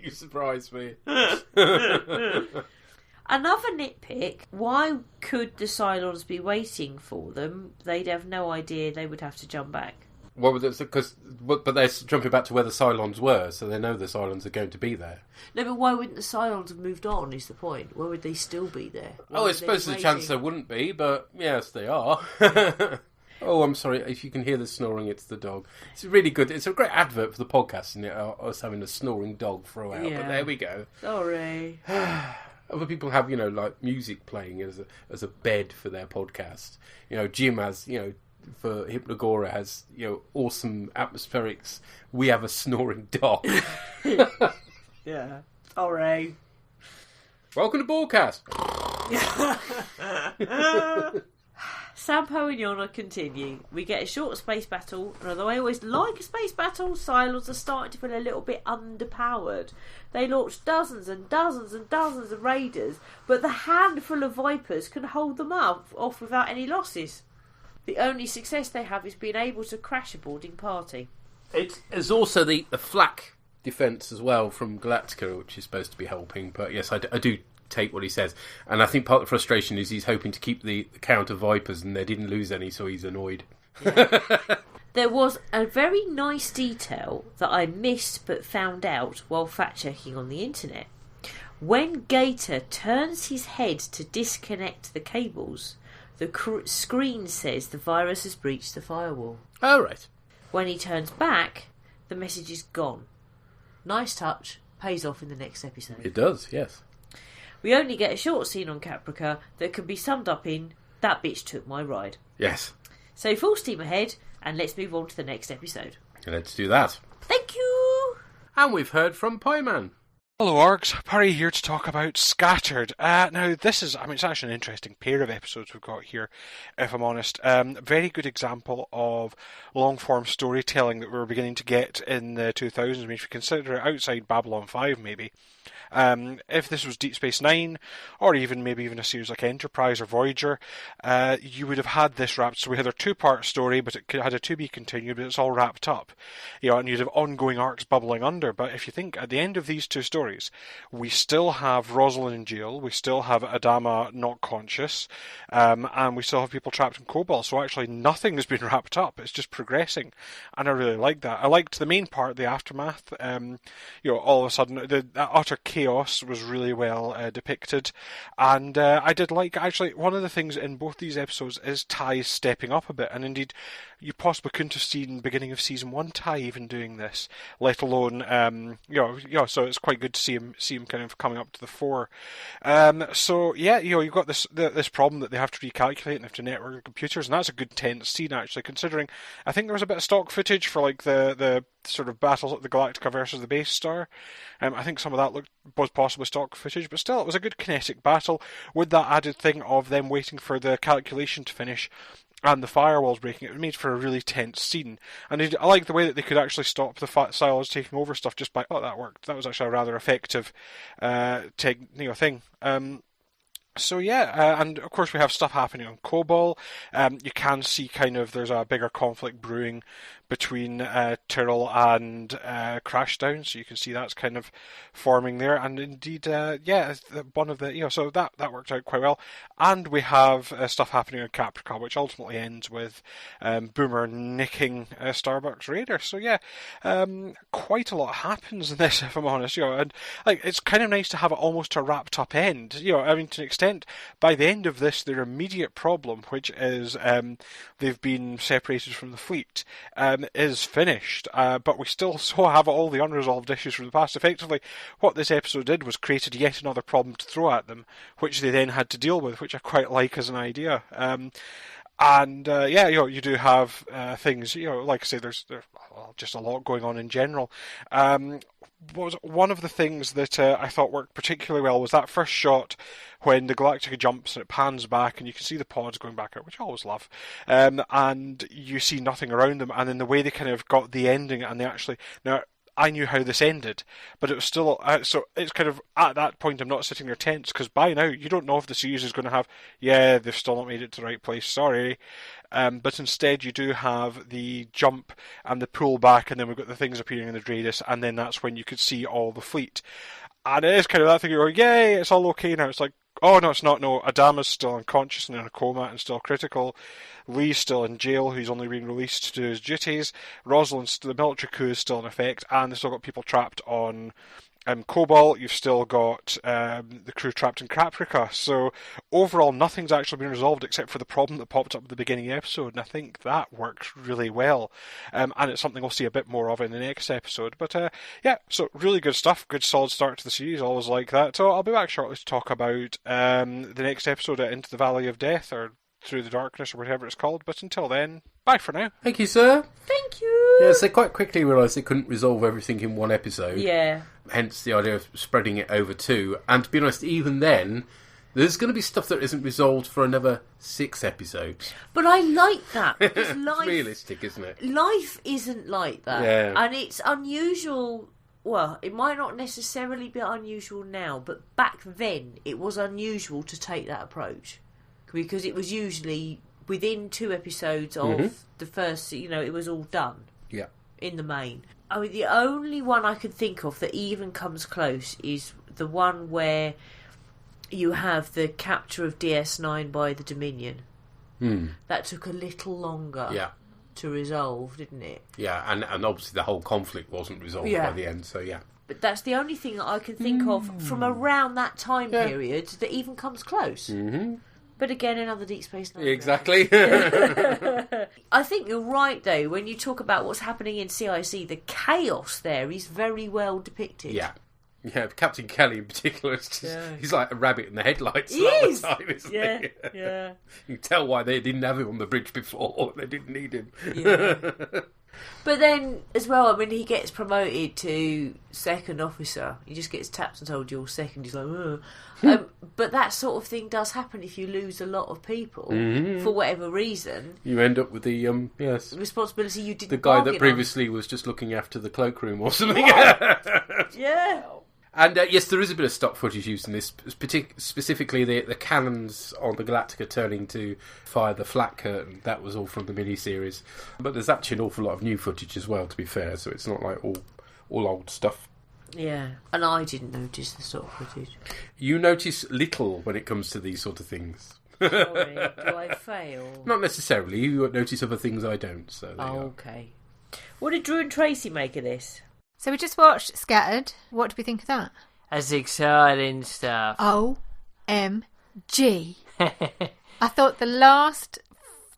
You surprised me. Another nitpick, why could the Cylons be waiting for them? They'd have no idea they would have to jump back. Well, but they're jumping back to where the Cylons were, so they know the Cylons are going to be there. No, but why wouldn't the Cylons have moved on, is the point? Why would they still be there? I suppose there's a chance there wouldn't be, but yes, they are. Oh, I'm sorry. If you can hear the snoring, it's the dog. It's really good. It's a great advert for the podcast, isn't it? Us having a snoring dog throughout. Yeah. But there we go. Sorry. Other people have, like music playing as a bed for their podcast. Jim has, for Hypnagora has, awesome atmospherics. We have a snoring dog. Yeah. Sorry. Welcome to Borgcast. Sampo and Yona continue. We get a short space battle, and although I always like a space battle, Cylons are starting to feel a little bit underpowered. They launch dozens and dozens and dozens of raiders, but the handful of Vipers can hold them off without any losses. The only success they have is being able to crash a boarding party. There's also the flak defence as well from Galactica, which is supposed to be helping, but yes, I do take what he says, and I think part of the frustration is he's hoping to keep the count of Vipers, and they didn't lose any, so he's annoyed. Yeah. There was a very nice detail that I missed but found out while fact-checking on the internet. When Gator turns his head to disconnect the cables, the screen says the virus has breached the firewall. Oh, right. When he turns back, the message is gone. Nice touch, pays off in the next episode. It does, yes. We only get a short scene on Caprica that can be summed up in, that bitch took my ride. Yes. So full steam ahead, and let's move on to the next episode. Let's do that. Thank you! And we've heard from Pieman. Hello, Orgs. Parry here to talk about Scattered. Now, this is, it's actually an interesting pair of episodes we've got here, if I'm honest. Very good example of long-form storytelling that we're beginning to get in the 2000s. If you consider it outside Babylon 5, maybe. If this was Deep Space Nine, or maybe even a series like Enterprise or Voyager, you would have had this wrapped. So we had a two-part story, but it had a to be continued, but it's all wrapped up. And you'd have ongoing arcs bubbling under. But if you think at the end of these two stories, we still have Rosalind in jail, we still have Adama not conscious, and we still have people trapped in Cobol. So actually, nothing has been wrapped up. It's just progressing, and I really like that. I liked the main part, the aftermath. All of a sudden, the utter chaos was really well depicted, and I did like, actually, one of the things in both these episodes is Ty's stepping up a bit, and indeed you possibly couldn't have seen beginning of season 1 Ty even doing this, let alone so it's quite good to see him kind of coming up to the fore. You've got this problem that they have to recalculate and have to network the computers, and that's a good tense scene actually, considering I think there was a bit of stock footage for like the sort of battles at the Galactica versus the Battlestar. I think some of that was possibly stock footage, but still it was a good kinetic battle with that added thing of them waiting for the calculation to finish and the firewalls breaking. It made for a really tense scene, and I like the way that they could actually stop the Cylons taking over stuff just by, that worked. That was actually a rather effective thing. And of course we have stuff happening on Cobol. You can see there's a bigger conflict brewing between Tyrrell and Crashdown, so you can see that's kind of forming there. And indeed, one of the so that worked out quite well. And we have stuff happening on Caprica, which ultimately ends with Boomer nicking Starbucks Raider. So quite a lot happens in this, if I'm honest. And it's kind of nice to have it almost a wrapped up end. To an extent, by the end of this, their immediate problem, which is they've been separated from the fleet, is finished, but we still have all the unresolved issues from the past. Effectively, what this episode did was created yet another problem to throw at them, which they then had to deal with, which I quite like as an idea. You do have things, like I say, there's just a lot going on in general. Was one of the things that I thought worked particularly well was that first shot when the Galactica jumps and it pans back and you can see the pods going back out, which I always love, and you see nothing around them, and then the way they kind of got the ending, and they actually I knew how this ended, but it was still so it's kind of at that point I'm not sitting there tense, because by now you don't know if the series is going to have they've still not made it to the right place, sorry. But instead you do have the jump and the pull back, and then we've got the things appearing in the Dreadis, and then that's when you could see all the fleet. And it is kind of that thing, you're going, yay, it's all okay now. It's like, oh no, it's not. No, Adama's still unconscious and in a coma and still critical. Lee's still in jail, who's only being released to do his duties. Rosalind's, the military coup is still in effect, and they've still got people trapped on Cobalt, you've still got the crew trapped in Caprica. So overall, nothing's actually been resolved except for the problem that popped up at the beginning of the episode, and I think that works really well. And it's something we'll see a bit more of in the next episode. But yeah, so really good stuff. Good solid start to the series, always like that. So I'll be back shortly to talk about the next episode, Into the Valley of Death, or Through the Darkness, or whatever it's called. But until then, bye for now. Thank you, sir. Thank you. Yes, they quite quickly realised they couldn't resolve everything in one episode. Yeah. Hence the idea of spreading it over 2. And to be honest, even then, there's going to be stuff that isn't resolved for another 6 episodes. But I like that. Because It's realistic, isn't it? Life isn't like that. Yeah. And it's unusual. Well, it might not necessarily be unusual now, but back then it was unusual to take that approach. Because it was usually within 2 episodes of the first, it was all done. Yeah. In the main. I mean, the only one I could think of that even comes close is the one where you have the capture of DS9 by the Dominion. That took a little longer to resolve, didn't it? Yeah, and obviously the whole conflict wasn't resolved by the end, so yeah. But that's the only thing that I can think of from around that time period that even comes close. Mm-hmm. But again, another Deep Space Nine. Exactly. I think you're right, though, when you talk about what's happening in CIC, the chaos there is very well depicted. Yeah. Yeah, Captain Kelly in particular, is just, he's like a rabbit in the headlights He is. all the time, isn't he? Yeah. You can tell why they didn't have him on the bridge before. They didn't need him. Yeah. But then, as well, I mean, he gets promoted to second officer. He just gets tapped and told you're second. He's like, ugh. But that sort of thing does happen if you lose a lot of people for whatever reason. You end up with the responsibility you didn't. The guy bargain that previously was just looking after the cloakroom or something. Yeah. And yes, there is a bit of stock footage used in this, specifically the cannons on the Galactica turning to fire the flat curtain. That was all from the miniseries. But there's actually an awful lot of new footage as well, to be fair, so it's not like all old stuff. Yeah, and I didn't notice the stock footage. You notice little when it comes to these sort of things. Sorry, do I fail? Not necessarily. You notice other things I don't, so there you are. Okay. What did Drew and Tracy make of this? So we just watched Scattered. What do we think of that? That's exciting stuff. OMG. I thought the last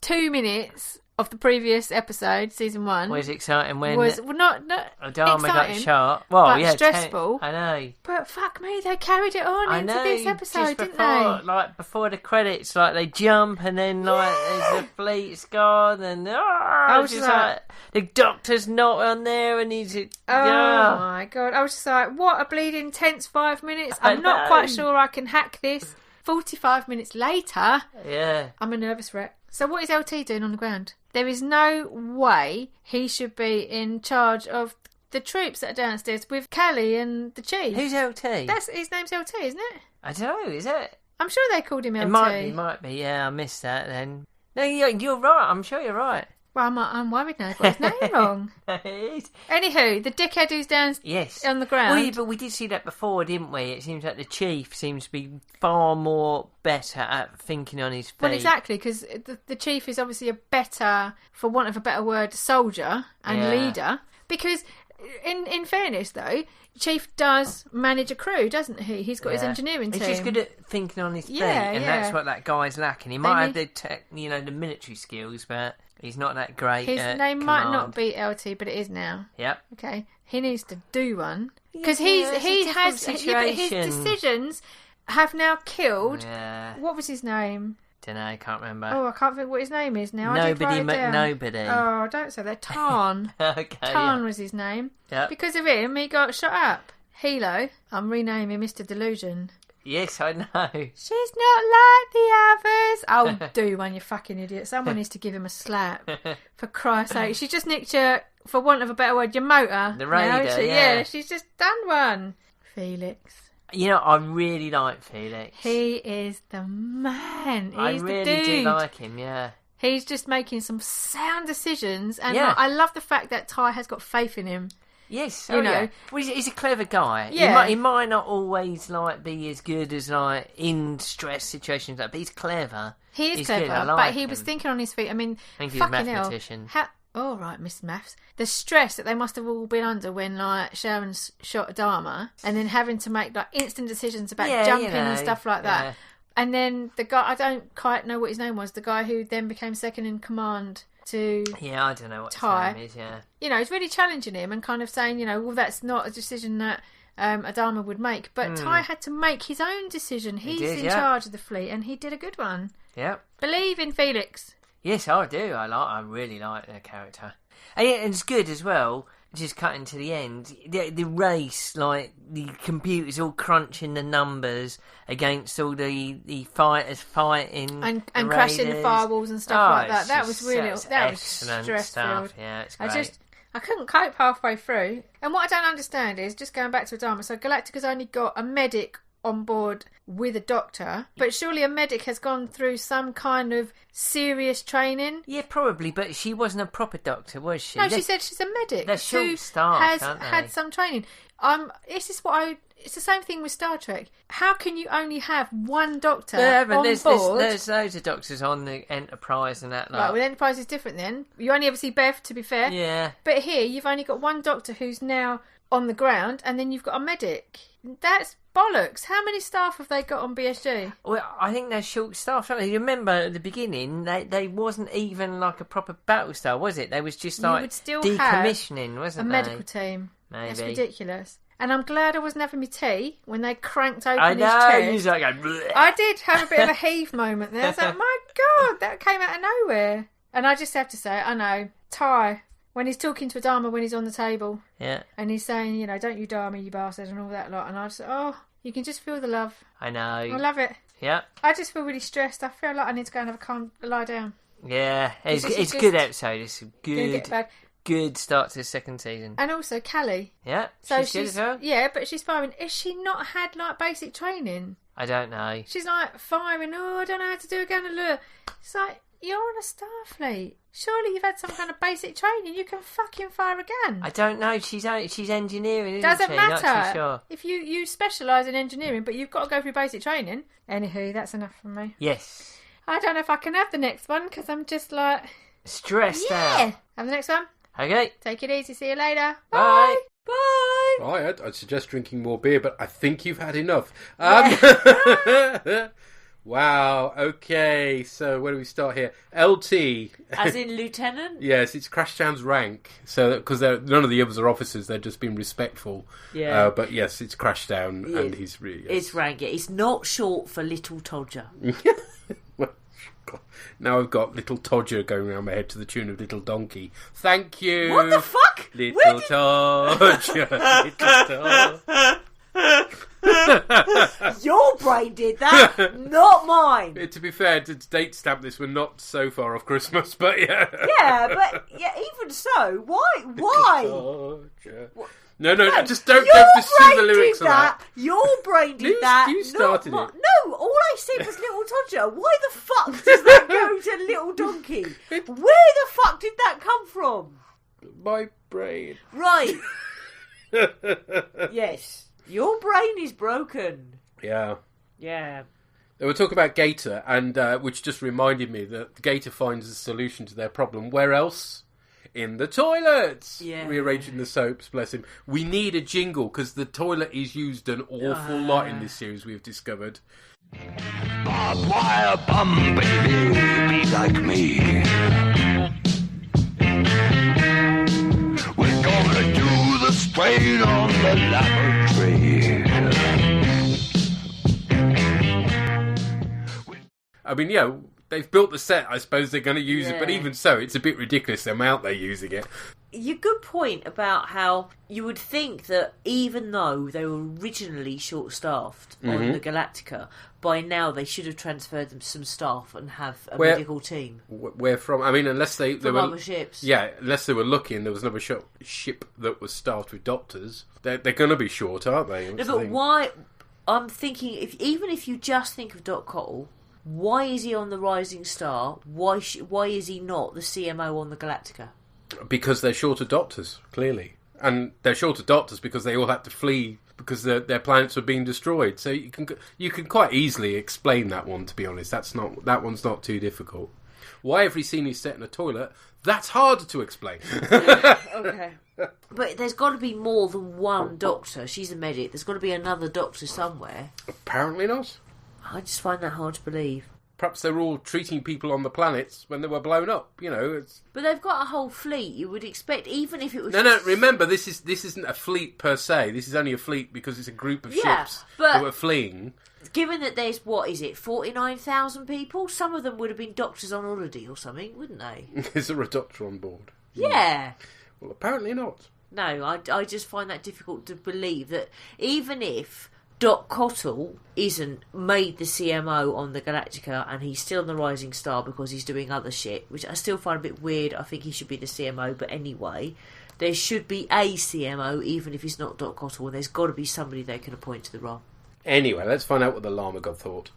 2 minutes of the previous episode, season 1, was exciting when was not Adama got exciting, shot. Well, but yeah, stressful. I know. But fuck me, they carried it on into this episode, didn't before, they? Like before the credits, like they jump and then like there's the fleet's gone and I was just like the Doctor's not on there and he's my god! I was just like, what a bleeding tense 5 minutes. I'm not quite sure I can hack this. 45 minutes later, I'm a nervous wreck. So what is LT doing on the ground? There is no way he should be in charge of the troops that are downstairs with Callie and the chief. Who's LT? His name's LT, isn't it? I don't know, is it? I'm sure they called him LT. It might be, yeah, I missed that then. No, you're right, I'm sure you're right. Well, I'm worried now. I've got his name wrong. Anywho, the dickhead who's down on the ground. Well, yeah, but we did see that before, didn't we? It seems like the chief seems to be far more better at thinking on his feet. Well, exactly, because the chief is obviously a better, for want of a better word, soldier and leader. Because, in fairness, though, Chief does manage a crew, doesn't he? He's got his engineering team. He's just good at thinking on his feet, and that's what that guy's lacking. He might have the military skills, but he's not that great. His name might not be LT, but it is now. Yep. Okay, he needs to do one because his decisions have now killed. Yeah. What was his name? Don't know, I can't remember. Oh, I can't think what his name is now. Nobody McNobody. Oh, don't say that. Tarn. Okay. Tarn was his name. Yep. Because of him, he got shot up. Hilo. I'm renaming Mr. Delusion. Yes, I know. She's not like the others. Oh, do one, you fucking idiot. Someone needs to give him a slap. For Christ's sake. She just nicked your, for want of a better word, your motor. The Raider, yeah, she's just done one. Felix. You know, I really like Felix. He is the man. I He's really the dude. do like him, yeah. He's just making some sound decisions. And I love the fact that Ty has got faith in him. Yes, you know. Yeah. Well, he's a clever guy. Yeah. He might not always be as good as in stress situations, but he's clever. He is he's clever, good. I but like he him. was thinking on his feet. I mean, I think he's a fucking mathematician. Hell. all right, Miss Maths. The stress that they must have all been under when, like, Sharon's shot Adama, and then having to make, like, instant decisions about jumping and stuff like that. Yeah. And then the guy, I don't quite know what his name was, the guy who then became second in command to Yeah, I don't know what Thur. his name is, yeah. You know, he's really challenging him and kind of saying, you know, well, that's not a decision that Adama would make. But Thur had to make his own decision. He's in charge of the fleet, and he did a good one. Yeah. Believe in Felix. Yes, I do. I really like their character. And it's good as well, just cutting to the end. The race, like, the computers all crunching the numbers against all the fighters fighting. And crashing the firewalls and stuff like that. That was really... That was stress-filled. Stuff. Yeah, it's great. I couldn't cope halfway through. And what I don't understand is, just going back to Adama, so Galactica's only got a medic on board with a doctor, but surely a medic has gone through some kind of serious training. Yeah, probably, but she wasn't a proper doctor, was she? No, she said she's a medic. They're short-staffed, has had some training. It's the same thing with Star Trek. How can you only have one doctor on board? There's loads of doctors on the Enterprise and that. Right, well, the Enterprise is different then. You only ever see Bev, to be fair. Yeah. But here, you've only got one doctor who's now on the ground, and then you've got a medic. That's bollocks. How many staff have they got on BSG? Well, I think they're short-staffed, aren't they? You remember at the beginning, they wasn't even like a proper Battlestar, was it? They was just like decommissioning, wasn't they? A medical team. Maybe. That's ridiculous. And I'm glad I wasn't having my tea when they cranked open his chest. Like I did have a bit of a heave moment there. I was like, my God, that came out of nowhere. And I just have to say, I know, Thur, when he's talking to Adama when he's on the table. Yeah. And he's saying, you know, don't you die me, you bastard, and all that lot. And I just, you can just feel the love. I know. I love it. Yeah. I just feel really stressed. I feel like I need to go and have a lie down. Yeah. It's a good episode. It's a good start to the second season. And also Callie. Yeah, so she's good as well. Yeah, but she's firing. Has she not had like basic training? I don't know. She's like firing. I don't know how to do again. It's like, you're on a Starfleet. Surely you've had some kind of basic training. You can fucking fire again. I don't know. She's engineering, isn't Doesn't she? matter. Not too sure. If you specialise in engineering, but you've got to go through basic training. Anywho, that's enough from me. Yes. I don't know if I can have the next one because I'm just like stressed out. Have the next one. Okay. Take it easy. See you later. Bye. Bye. Bye. I'd suggest drinking more beer, but I think you've had enough. Wow. Okay. So where do we start here? LT. As in lieutenant? Yes, it's Crashdown's rank. So because none of the others are officers, they're just being respectful. Yeah. But yes, it's Crashdown, and he's really. Yes. It's rank. It's not short for Little Todger. Now I've got Little Todger going around my head to the tune of Little Donkey. Thank you. What the fuck? Little Todger. Little Todger. Your brain did that, not mine. To be fair, to date stamp this, we're not so far off Christmas, but yeah. Yeah, but even so, why? No, just don't pursue the lyrics of that. Your brain did that. You started it. No, all I said was Little Todger. Why the fuck does that go to Little Donkey? Where the fuck did that come from? My brain. Right. Yes. Your brain is broken. Yeah. Yeah. They were talking about Gator, and which just reminded me that Gator finds a solution to their problem. Where else? In the toilets! Yeah. Rearranging the soaps, bless him. We need a jingle, because the toilet is used an awful lot in this series, we've discovered. Barbed wire bum, baby, be like me. We're gonna do the strain on the laboratory. I mean, yeah, they've built the set. I suppose they're going to use it, but even so, it's a bit ridiculous the amount they're using it. Your good point about how you would think that even though they were originally short-staffed on the Galactica, by now they should have transferred them some staff and have a medical team. Where from? I mean, unless they were other ships. Yeah, unless they were lucky and there was another ship that was staffed with doctors. They're going to be short, aren't they? No, but why? I'm thinking, even if you just think of Doc Cottle, why is he on the Rising Star? Why is he not the CMO on the Galactica? Because they're short of doctors, clearly. And they're short of doctors because they all had to flee because their planets were being destroyed. So you can quite easily explain that one, to be honest. That one's not too difficult. Why every scene is set in a toilet, that's harder to explain. Okay. But there's got to be more than one doctor. She's a medic. There's got to be another doctor somewhere. Apparently not. I just find that hard to believe. Perhaps they're all treating people on the planets when they were blown up. It's... But they've got a whole fleet. You would expect, even if it was... No, remember, this isn't a fleet per se. This is only a fleet because it's a group of ships that were fleeing. Given that there's, 49,000 people? Some of them would have been doctors on holiday or something, wouldn't they? Is there a doctor on board? Yeah. Well, apparently not. No, I just find that difficult to believe that even if Doc Cottle isn't made the CMO on the Galactica and he's still on the Rising Star because he's doing other shit, which I still find a bit weird. I think he should be the CMO, but anyway, there should be a CMO even if it's not Doc Cottle, and there's got to be somebody they can appoint to the role. Anyway, let's find out what the Llama God thought.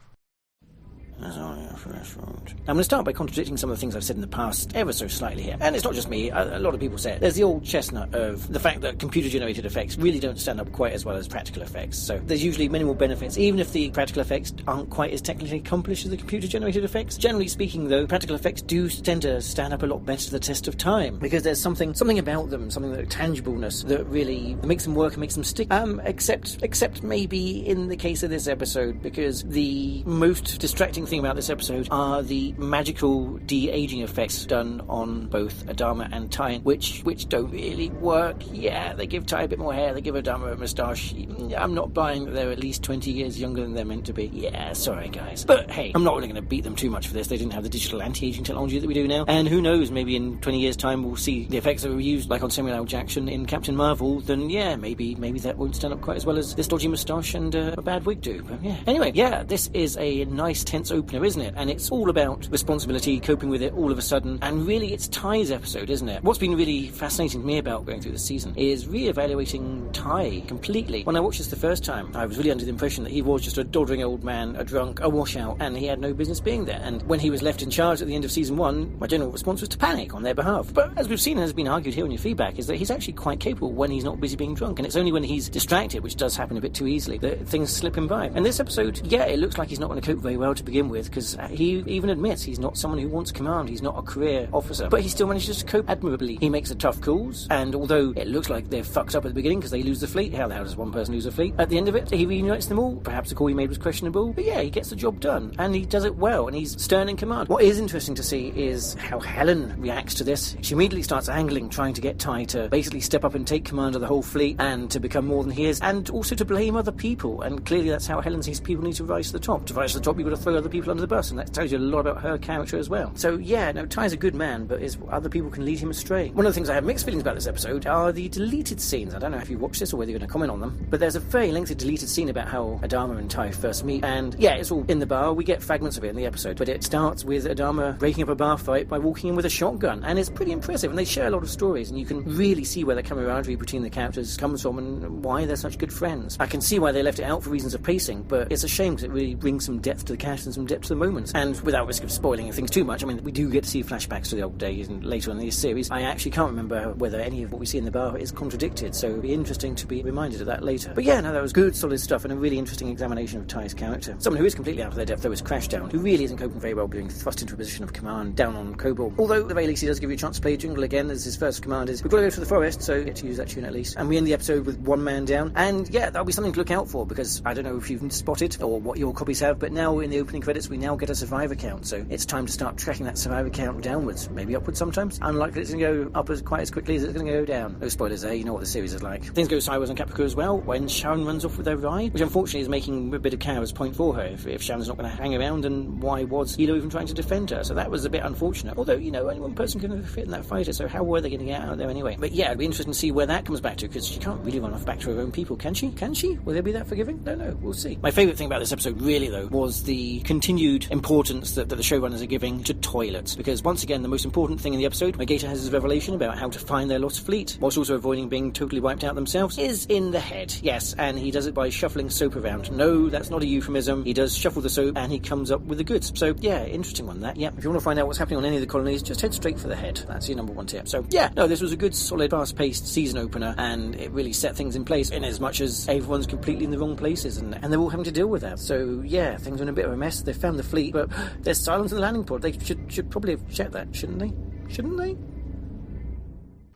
That's only a fresh road. I'm going to start by contradicting some of the things I've said in the past ever so slightly here. And it's not just me, a lot of people say it. There's the old chestnut of the fact that computer-generated effects really don't stand up quite as well as practical effects. So there's usually minimal benefits, even if the practical effects aren't quite as technically accomplished as the computer-generated effects. Generally speaking, though, practical effects do tend to stand up a lot better to the test of time, because there's something about them, something that tangibleness that really makes them work and makes them stick. Except maybe in the case of this episode, because the most distracting thing about this episode are the magical de-aging effects done on both Adama and Ty, which don't really work. Yeah, they give Ty a bit more hair, they give Adama a moustache. I'm not buying that they're at least 20 years younger than they're meant to be. Yeah, sorry guys. But hey, I'm not really going to beat them too much for this. They didn't have the digital anti-aging technology that we do now. And who knows, maybe in 20 years' time we'll see the effects that were used, like on Samuel L. Jackson in Captain Marvel. Then yeah, maybe that won't stand up quite as well as this dodgy moustache and a bad wig do. But yeah. Anyway, yeah, this is a nice tense opener, isn't it? And it's all about responsibility, coping with it all of a sudden, and really it's Ty's episode, isn't it? What's been really fascinating to me about going through this season is re-evaluating Ty completely. When I watched this the first time, I was really under the impression that he was just a doddering old man, a drunk, a washout, and he had no business being there. And when he was left in charge at the end of season 1, my general response was to panic on their behalf. But as we've seen and has been argued here in your feedback, is that he's actually quite capable when he's not busy being drunk, and it's only when he's distracted, which does happen a bit too easily, that things slip him by. And this episode, yeah, it looks like he's not going to cope very well to begin with, because he even admits he's not someone who wants command, he's not a career officer, but he still manages to cope admirably. He makes the tough calls, and although it looks like they're fucked up at the beginning because they lose the fleet, how the hell does one person lose a fleet? At the end of it, he reunites them all. Perhaps the call he made was questionable, but yeah, he gets the job done, and he does it well, and he's stern in command. What is interesting to see is how Helen reacts to this. She immediately starts angling, trying to get Ty to basically step up and take command of the whole fleet, and to become more than he is, and also to blame other people, and clearly that's how Helen sees people need to rise to the top. To rise to the top, you've got to throw other people under the bus, and that tells you a lot about her character as well. So yeah, no, Ty's a good man, but other people can lead him astray. One of the things I have mixed feelings about this episode are the deleted scenes. I don't know if you watched this or whether you're going to comment on them, but there's a very lengthy deleted scene about how Adama and Ty first meet, and yeah, it's all in the bar. We get fragments of it in the episode, but it starts with Adama breaking up a bar fight by walking in with a shotgun, and it's pretty impressive, and they share a lot of stories, and you can really see where the camaraderie between the characters comes from and why they're such good friends. I can see why they left it out for reasons of pacing, but it's a shame because it really brings some depth to the characters and some depth to the moments. And without risk of spoiling things too much, I mean, we do get to see flashbacks to the old days and later in this series. I actually can't remember whether any of what we see in the bar is contradicted, so it'd be interesting to be reminded of that later. But yeah, no, that was good, solid stuff, and a really interesting examination of Ty's character. Someone who is completely out of their depth, though, is Crashdown, who really isn't coping very well being thrust into a position of command down on Kobol. Although, at the very least, he does give you a chance to play Jingle again, as his first command is, we've got to go to the forest, so you get to use that tune at least. And we end the episode with one man down, and yeah, that'll be something to look out for, because I don't know if you've spotted or what your copies have, but now in the opening credits we now get a survivor count, so it's time to start tracking that survivor count downwards, maybe upwards sometimes. Unlikely it's going to go up quite as quickly as it's going to go down. No spoilers there, you know what the series is like. Things go sideways on Caprica as well when Sharon runs off with her ride, which unfortunately is making a bit of Kara's point for her. If Sharon's not going to hang around, then why was Hilo even trying to defend her? So that was a bit unfortunate. Although, you know, only one person can fit in that fighter, so how were they going to get out there anyway? But yeah, it'd be interesting to see where that comes back to, because she can't really run off back to her own people, can she? Can she? Will they be that forgiving? Don't know. We'll see. My favourite thing about this episode, really, though, was the continued importance that the showrunners are giving to toilets, because once again, the most important thing in the episode, Gator has his revelation about how to find their lost fleet, whilst also avoiding being totally wiped out themselves, is in the head. Yes, and he does it by shuffling soap around. No, that's not a euphemism. He does shuffle the soap, and he comes up with the goods. So, yeah, interesting one, that. Yeah, if you want to find out what's happening on any of the colonies, just head straight for the head. That's your number one tip. So, yeah, no, this was a good, solid, fast-paced season opener, and it really set things in place, in as much as everyone's completely in the wrong places, and they're all having to deal with that. So, yeah, things are in a bit of a mess. they found the fleet, but there's silence in the landing port. They should probably have checked that, shouldn't they? Shouldn't they?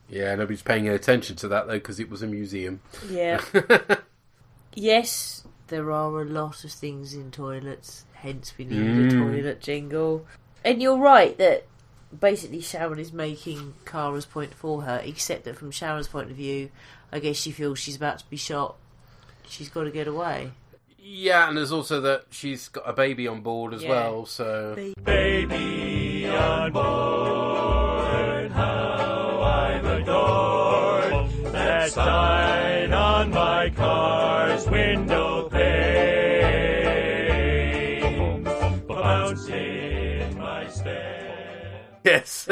Yeah, nobody's paying attention to that, though, because it was a museum. Yeah. Yes, there are a lot of things in toilets, hence we need a toilet jingle. And you're right that basically Sharon is making Kara's point for her, except that from Sharon's point of view, I guess she feels she's about to be shot. She's got to get away. Yeah, and there's also that she's got a baby on board as well, so... Baby on board, how I've adored that sign on my car's window pane, bounced in my stead. Yes.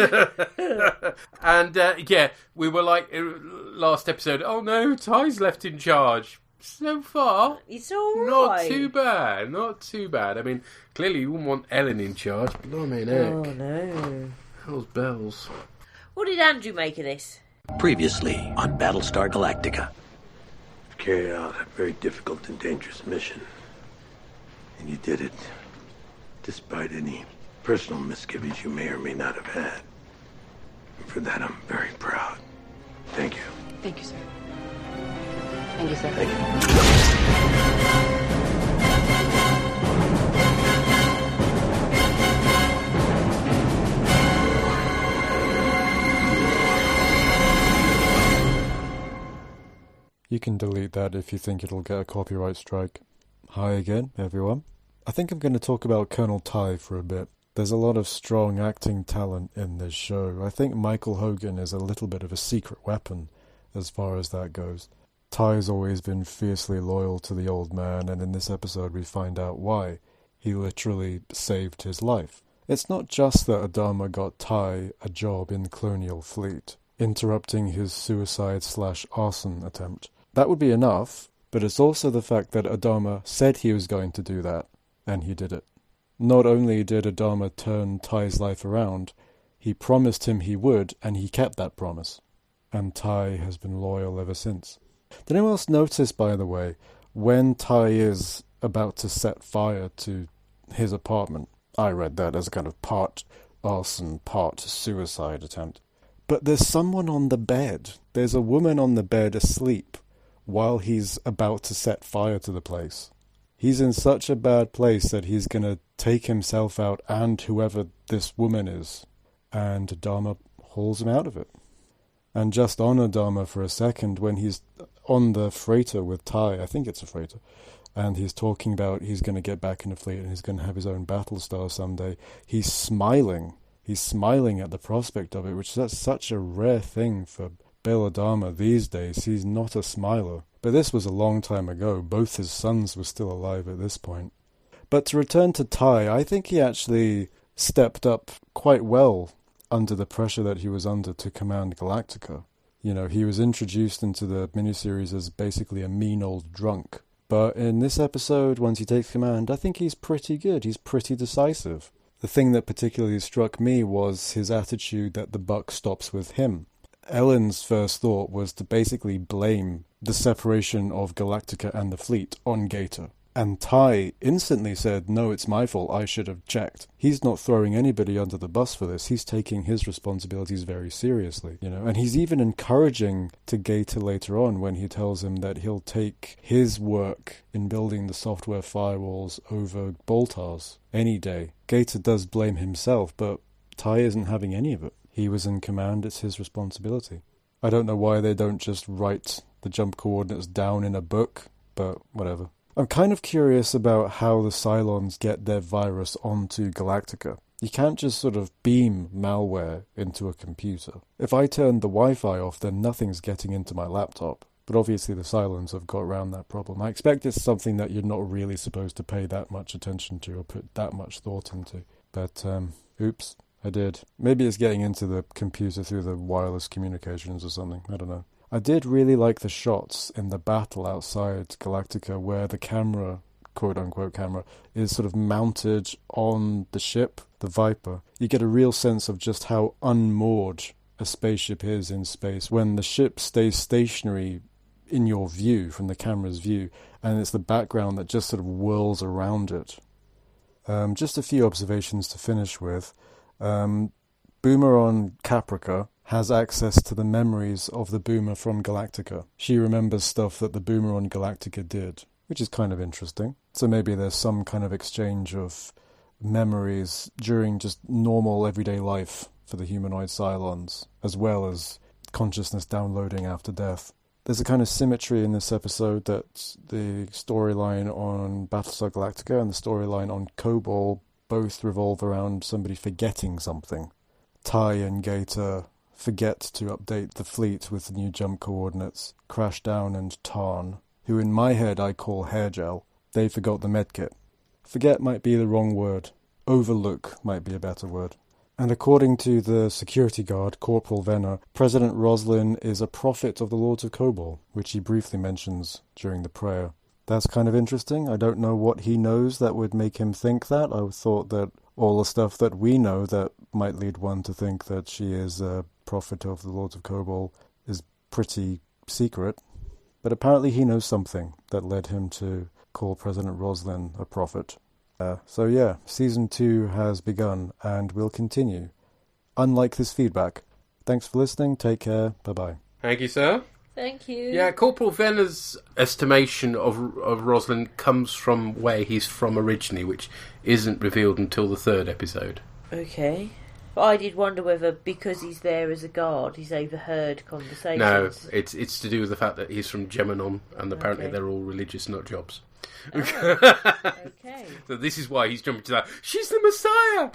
And, yeah, we were like, last episode, oh no, Ty's left in charge. So far, it's all right. Not too bad. I mean, clearly you wouldn't want Ellen in charge. Blimey heck. Oh no. Hell's bells. What did Andrew make of this? Previously on Battlestar Galactica. Carried out a very difficult and dangerous mission. And you did it despite any personal misgivings you may or may not have had. And for that, I'm very proud. Thank you. Thank you, sir. Thank you, sir. Thank you. You can delete that if you think it'll get a copyright strike. Hi again, everyone. I think I'm going to talk about Colonel Ty for a bit. There's a lot of strong acting talent in this show. I think Michael Hogan is a little bit of a secret weapon as far as that goes. Ty's always been fiercely loyal to the old man, and in this episode we find out why. He literally saved his life. It's not just that Adama got Ty a job in the Colonial Fleet, interrupting his suicide/arson attempt. That would be enough, but it's also the fact that Adama said he was going to do that, and he did it. Not only did Adama turn Ty's life around, he promised him he would, and he kept that promise. And Ty has been loyal ever since. Did anyone else notice, by the way, when Ty is about to set fire to his apartment? I read that as a kind of part arson, part suicide attempt. But there's someone on the bed. There's a woman on the bed asleep while he's about to set fire to the place. He's in such a bad place that he's going to take himself out and whoever this woman is. And Adama hauls him out of it. And just on Adama for a second, when he's on the freighter with Ty, I think it's a freighter, and he's talking about he's going to get back in the fleet and he's going to have his own Battlestar someday, he's smiling. He's smiling at the prospect of it, which is such a rare thing for Bill Adama these days. He's not a smiler. But this was a long time ago. Both his sons were still alive at this point. But to return to Ty, I think he actually stepped up quite well under the pressure that he was under to command Galactica. You know, he was introduced into the miniseries as basically a mean old drunk. But in this episode, once he takes command, I think he's pretty good. He's pretty decisive. The thing that particularly struck me was his attitude that the buck stops with him. Ellen's first thought was to basically blame the separation of Galactica and the fleet on Gator. And Ty instantly said, no, it's my fault, I should have checked. He's not throwing anybody under the bus for this. He's taking his responsibilities very seriously, you know. And he's even encouraging to Gator later on when he tells him that he'll take his work in building the software firewalls over Boltar's any day. Gator does blame himself, but Ty isn't having any of it. He was in command, it's his responsibility. I don't know why they don't just write the jump coordinates down in a book, but whatever. I'm kind of curious about how the Cylons get their virus onto Galactica. You can't just sort of beam malware into a computer. If I turn the Wi-Fi off, then nothing's getting into my laptop. But obviously the Cylons have got around that problem. I expect it's something that you're not really supposed to pay that much attention to or put that much thought into. But, oops, I did. Maybe it's getting into the computer through the wireless communications or something. I don't know. I did really like the shots in the battle outside Galactica where the camera, quote-unquote camera, is sort of mounted on the ship, the Viper. You get a real sense of just how unmoored a spaceship is in space when the ship stays stationary in your view, from the camera's view, and it's the background that just sort of whirls around it. Just a few observations to finish with. Boomer on Caprica has access to the memories of the Boomer from Galactica. She remembers stuff that the Boomer on Galactica did, which is kind of interesting. So maybe there's some kind of exchange of memories during just normal everyday life for the humanoid Cylons, as well as consciousness downloading after death. There's a kind of symmetry in this episode that the storyline on Battlestar Galactica and the storyline on Kobol both revolve around somebody forgetting something. Ty and Gator forget to update the fleet with the new jump coordinates. Crashdown and Tarn, who in my head I call hair gel, they forgot the medkit. Forget might be the wrong word. Overlook might be a better word. And according to the security guard, Corporal Venner, President Roslin is a prophet of the Lords of Kobol, which he briefly mentions during the prayer. That's kind of interesting. I don't know what he knows that would make him think that. I thought that all the stuff that we know that might lead one to think that she is a prophet of the Lords of Kobol is pretty secret. But apparently he knows something that led him to call President Roslin a prophet. So yeah, Season 2 has begun and will continue. Unlike this feedback. Thanks for listening, take care, bye-bye. Thank you, sir. Thank you. Yeah, Corporal Venner's estimation of Roslin comes from where he's from originally, which isn't revealed until the 3rd episode. Okay. But I did wonder whether, because he's there as a guard, he's overheard conversations. No, it's to do with the fact that he's from Geminon, and apparently they're all religious nut jobs. Okay. So this is why he's jumping to that. She's the Messiah.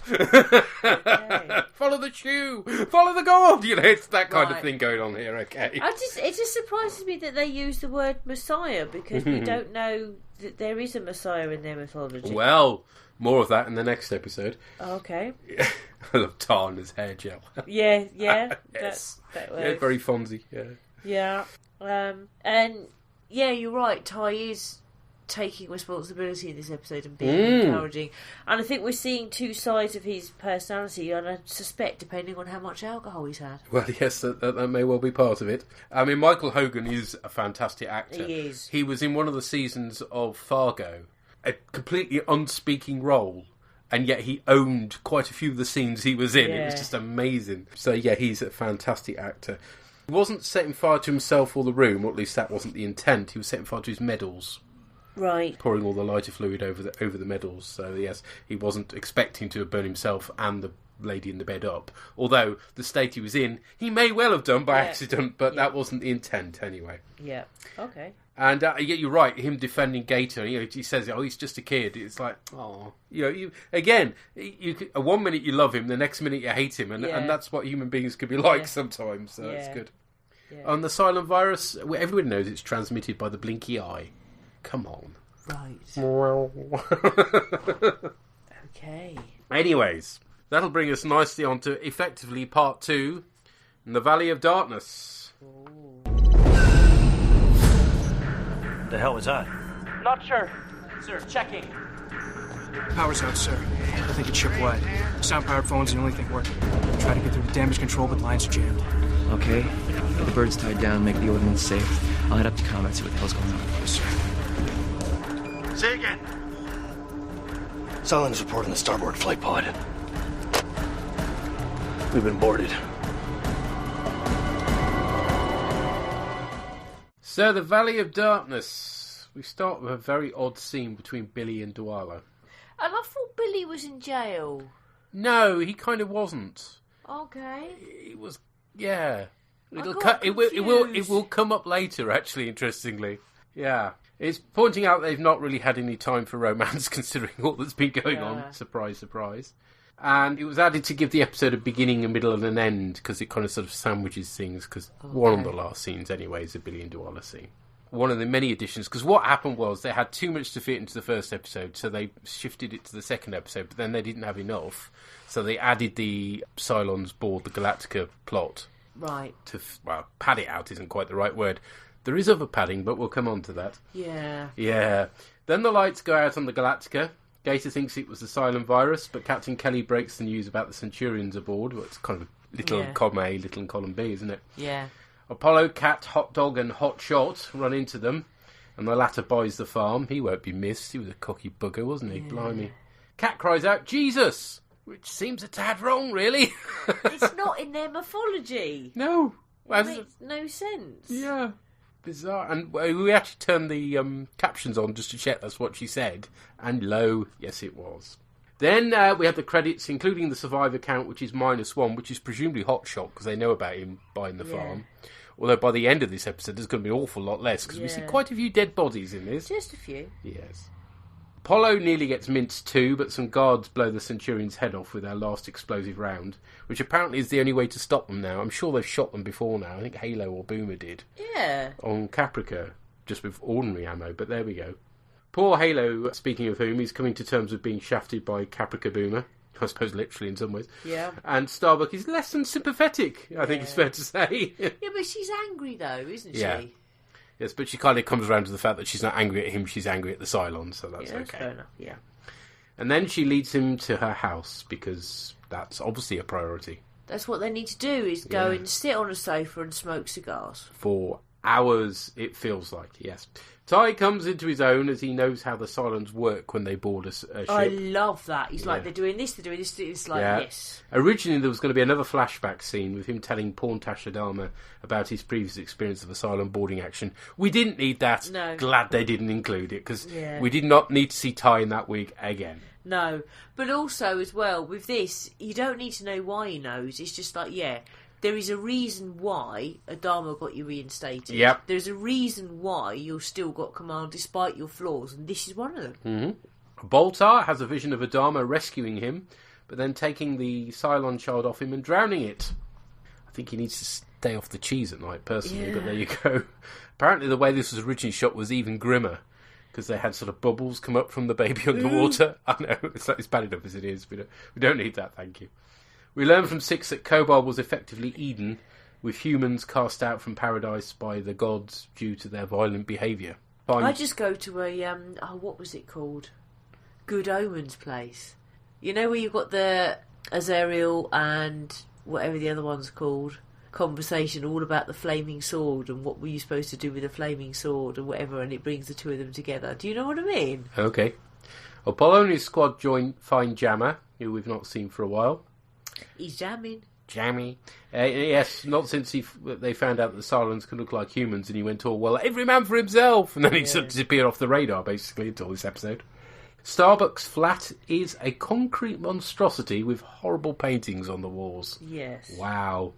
Follow the shoe. Follow the God. You know, it's that kind of thing going on here. Okay. It just surprises me that they use the word Messiah, because we don't know that there is a Messiah in their mythology. Well, more of that in the next episode. Okay. I love Tarna's hair gel. Yeah. Yes. That works. Yeah, very Fonzie. Yeah. And yeah, you're right. Ty is taking responsibility in this episode and being encouraging, and I think we're seeing two sides of his personality, and I suspect depending on how much alcohol he's had. Well, yes, that may well be part of it. I mean, Michael Hogan is a fantastic actor. He is. He was in one of the seasons of Fargo, a completely unspeaking role, and yet he owned quite a few of the scenes he was in. It was just amazing. So yeah, he's a fantastic actor. He wasn't setting fire to himself or the room, or at least that wasn't the intent. He was setting fire to his medals. Right. Pouring all the lighter fluid over the medals. So yes, he wasn't expecting to burn himself and the lady in the bed up. Although the state he was in, he may well have done by accident, but that wasn't the intent anyway. Yeah. Okay. And yeah, you're right. Him defending Gator, you know, he says, "Oh, he's just a kid." It's like, oh, you know, you one minute you love him, the next minute you hate him, and that's what human beings can be like sometimes. So it's good. Yeah. On the silent virus, everyone knows it's transmitted by the blinky eye. Come on. Right. Okay. Anyways, that'll bring us nicely on to effectively part 2 in the Valley of Darkness. The hell was that? Not sure. Sir, checking. Power's out, sir. I think it's ship-wide. Sound-powered phone's the only thing working. Try to get through the damage control, but lines are jammed. Okay. Get the birds tied down, make the ordnance safe. I'll head up to combat, see what the hell's going on. Yes, sir. Say again. Cylons reporting the starboard flight pod. We've been boarded. So, the Valley of Darkness. We start with a very odd scene between Billy and Duala. And I thought Billy was in jail. No, he kind of wasn't. Okay. It was, yeah. It will come up later, actually, interestingly. Yeah. It's pointing out they've not really had any time for romance, considering all that's been going on. Surprise, surprise. And it was added to give the episode a beginning, a middle, and an end, because it kind of sort of sandwiches things, because one of the last scenes, anyway, is a Billy and Duala scene. One of the many additions, because what happened was they had too much to fit into the first episode, so they shifted it to the second episode, but then they didn't have enough, so they added the Cylons board the Galactica plot. Right. Pad it out isn't quite the right word. There is other padding, but we'll come on to that. Yeah. Then the lights go out on the Galactica. Gator thinks it was the silent virus, but Captain Kelly breaks the news about the Centurions aboard. Well, it's kind of little in column A, little in column B, isn't it? Yeah. Apollo, Cat, Hot Dog and Hot Shot run into them, and the latter buys the farm. He won't be missed. He was a cocky bugger, wasn't he? Blimey. Cat cries out, Jesus! Which seems a tad wrong, really. It's not in their mythology. No. It makes no sense. Yeah. Bizarre. And we actually turned the captions on just to check that's what she said. And lo, yes it was. Then we have the credits, including the survivor count, which is -1, which is presumably Hotshot, because they know about him buying the farm. Although by the end of this episode, there's going to be an awful lot less, because we see quite a few dead bodies in this. Just a few. Yes. Apollo nearly gets minced too, but some guards blow the Centurion's head off with their last explosive round, which apparently is the only way to stop them now. I'm sure they've shot them before now. I think Halo or Boomer did. Yeah. On Caprica, just with ordinary ammo, but there we go. Poor Halo, speaking of whom, he's coming to terms with being shafted by Caprica Boomer. I suppose literally in some ways. Yeah. And Starbuck is less than sympathetic, I think it's fair to say. Yeah, but she's angry though, isn't she? Yeah. Yes, but she kind of comes around to the fact that she's not angry at him, she's angry at the Cylons, so that's okay. Fair enough, yeah. And then she leads him to her house, because that's obviously a priority. That's what they need to do, is go and sit on a sofa and smoke cigars. For hours, it feels like, yes. Ty comes into his own as he knows how the Cylons work when they board a ship. I love that. He's like, they're doing this, it's like this. Originally, there was going to be another flashback scene with him telling Porntash Adama about his previous experience of a Cylon boarding action. We didn't need that. No. Glad they didn't include it, because we did not need to see Ty in that wig again. No. But also, as well, with this, you don't need to know why he knows. It's just like, there is a reason why Adama got you reinstated. Yep. There's a reason why you've still got command despite your flaws, and this is one of them. Mm-hmm. Boltar has a vision of Adama rescuing him, but then taking the Cylon child off him and drowning it. I think he needs to stay off the cheese at night, personally, but there you go. Apparently the way this was originally shot was even grimmer, because they had sort of bubbles come up from the baby underwater. I know, it's bad enough as it is. We don't need that, thank you. We learn from 6 that Kobol was effectively Eden, with humans cast out from paradise by the gods due to their violent behaviour. I just go to a, what was it called? Good Omens place. You know where you've got the Azariel and whatever the other one's called, conversation all about the flaming sword and what were you supposed to do with the flaming sword and whatever, and it brings the two of them together. Do you know what I mean? Okay. Apollo and his squad find Jammer, who we've not seen for a while. He's jamming. Yes, not since they found out that the Cylons can look like humans, and he went all, well, every man for himself, and then he sort of disappeared off the radar, basically, until this episode. Starbuck's flat is a concrete monstrosity with horrible paintings on the walls. Yes. Wow.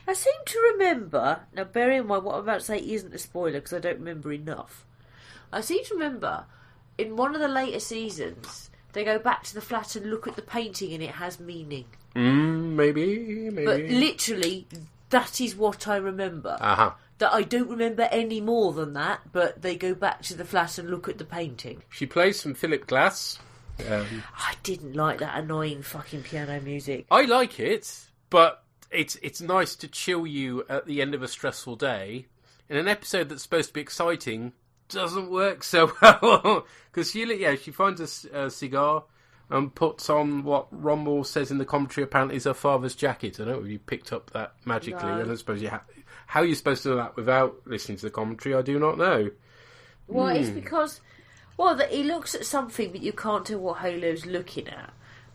I seem to remember, now bear in mind what I'm about to say isn't a spoiler, because I don't remember enough. I seem to remember, in one of the later seasons, they go back to the flat and look at the painting and it has meaning. Maybe. But literally, that is what I remember. That I don't remember any more than that, but they go back to the flat and look at the painting. She plays some Philip Glass. I didn't like that annoying fucking piano music. I like it, but it's nice to chill you at the end of a stressful day. In an episode that's supposed to be exciting, doesn't work so well. Because she finds a cigar and puts on what Ron Moore says in the commentary apparently is her father's jacket. I don't know if you picked up that magically. No. I don't suppose you how you're supposed to know that without listening to the commentary, I do not know. Well, it's because he looks at something but you can't tell what Halo's looking at.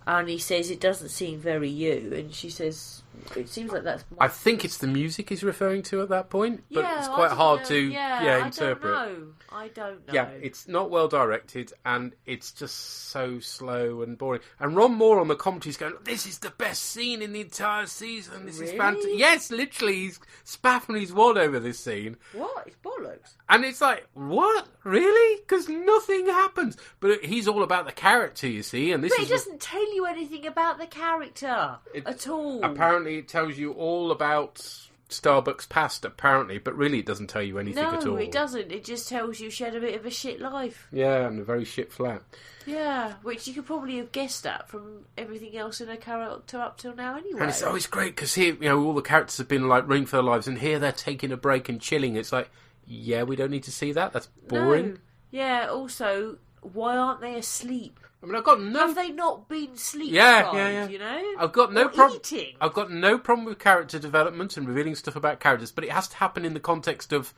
And he says it doesn't seem very you, and she says it seems like that's. I think it's the music he's referring to at that point, but it's quite hard to interpret. I don't know. Yeah, it's not well directed, and it's just so slow and boring. And Ron Moore on the commentary's going, "This is the best scene in the entire season. This is fantastic." Yes, literally, he's spaffing his wad over this scene. What? It's bollocks. And it's like, what? Really? Because nothing happens. But he's all about the character, you see, and this But it doesn't tell you anything about the character at all. Apparently, it tells you all about Starbuck's past, apparently, but really it doesn't tell you anything at all. No, it doesn't. It just tells you she had a bit of a shit life. Yeah, and a very shit flat. Yeah, which you could probably have guessed at from everything else in her character up till now anyway. And it's always great, because here, all the characters have been like running for their lives, and here they're taking a break and chilling. It's like, yeah, we don't need to see that. That's boring. No. Yeah, also, why aren't they asleep? I mean, I've got no. Have they not been sleep deprived, you know? I've got no problem. Eating. I've got no problem with character development and revealing stuff about characters, but it has to happen in the context of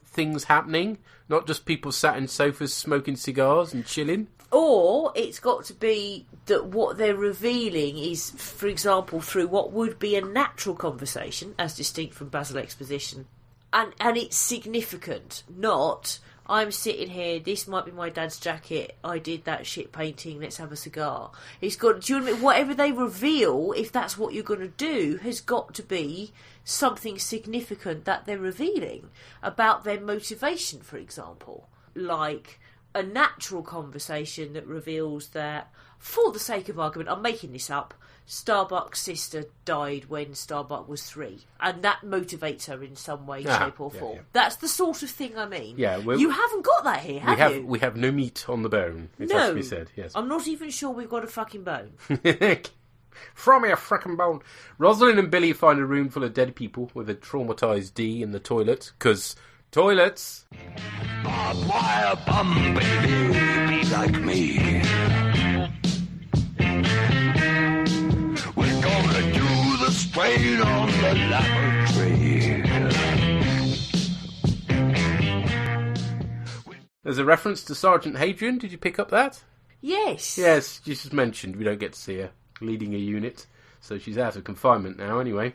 things happening, not just people sat in sofas smoking cigars and chilling. Or it's got to be that what they're revealing is, for example, through what would be a natural conversation, as distinct from Basil exposition, and it's significant, not... I'm sitting here, this might be my dad's jacket, I did that shit painting, let's have a cigar. It's got, do you know what I mean? Whatever they reveal, if that's what you're going to do, has got to be something significant that they're revealing about their motivation, for example. Like a natural conversation that reveals that, for the sake of argument, I'm making this up, Starbuck's sister died when Starbuck was 3, and that motivates her in some way, shape or form. Yeah. That's the sort of thing I mean. Yeah, you haven't got that here, have you? We have no meat on the bone, it has to be said. Yes. I'm not even sure we've got a fucking bone. Throw me a frickin' bone. Rosalind and Billy find a room full of dead people with a traumatised Dee in the toilet, because toilets. Barbed wire bum, baby, be like me. Strain on the lavatory. There's a reference to Sergeant Hadrian. Did you pick up that? Yes. Yes, you just mentioned we don't get to see her leading a unit, so she's out of confinement now anyway.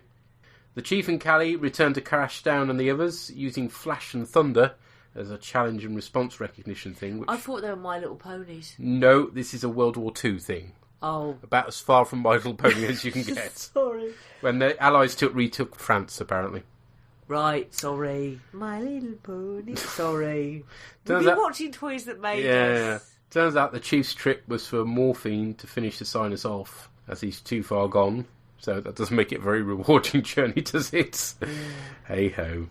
The Chief and Callie return to crash down on the others using flash and thunder as a challenge and response recognition thing. I thought they were My Little Ponies. No, this is a World War II thing. Oh. About as far from My Little Pony as you can get. Sorry. When the Allies retook France, apparently. Right, sorry. My Little Pony, sorry. We've been watching Toys That Made Us. Yeah. Turns out the Chief's trip was for morphine to finish the sinus off, as he's too far gone. So that doesn't make it a very rewarding journey, does it? Hey-ho.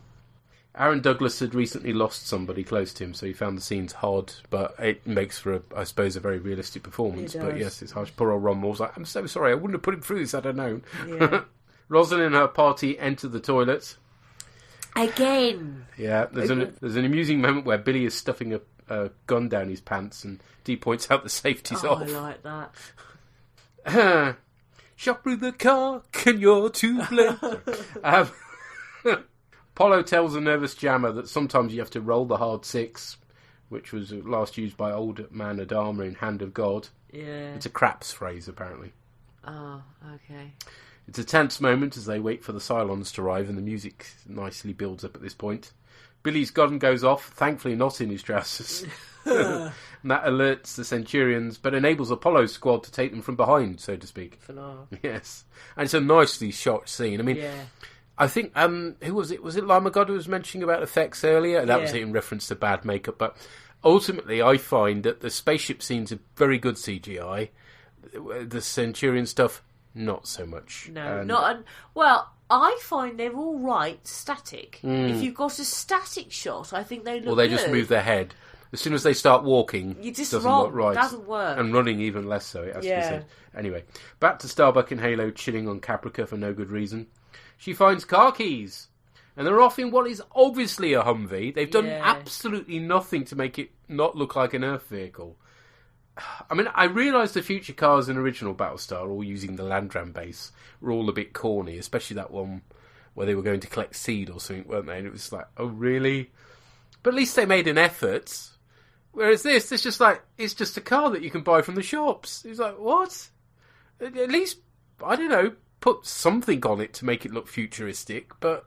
Aaron Douglas had recently lost somebody close to him, so he found the scenes hard, but it makes for, I suppose, a very realistic performance. But yes, it's harsh. Poor old Ron Moore's like, I'm so sorry, I wouldn't have put him through this had I known. Yeah. Rosalind and her party enter the toilet. Again! Yeah, there's an amusing moment where Billy is stuffing a gun down his pants and Dee points out the safety's off. I like that. Shot through the car, and you're too late. Apollo tells a nervous Jammer that sometimes you have to roll the hard 6, which was last used by Old Man Adama in Hand of God. Yeah. It's a craps phrase, apparently. Oh, okay. It's a tense moment as they wait for the Cylons to arrive, and the music nicely builds up at this point. Billy's gun goes off, thankfully not in his trousers. And that alerts the Centurions, but enables Apollo's squad to take them from behind, so to speak. Phenomenal. Yes. And it's a nicely shot scene. I mean... Yeah. I think, who was it? Was it Lima God who was mentioning about effects earlier? That was in reference to bad makeup. But ultimately, I find that the spaceship scenes are very good CGI. The Centurion stuff, not so much. No, well, I find they're all right static. If you've got a static shot, I think they look good. Or they just move their head. As soon as they start walking, it doesn't look right. It doesn't work. And running even less so, it has to be said. Anyway, back to Starbuck and Halo chilling on Caprica for no good reason. She finds car keys, and they're off in what is obviously a Humvee. They've done absolutely nothing to make it not look like an Earth vehicle. I mean, I realise the future cars in original Battlestar, all using the Landram base, were all a bit corny, especially that one where they were going to collect seed or something, weren't they? And it was like, oh, really? But at least they made an effort. Whereas this, it's just like, it's just a car that you can buy from the shops. It's like, what? At least, I don't know, put something on it to make it look futuristic, but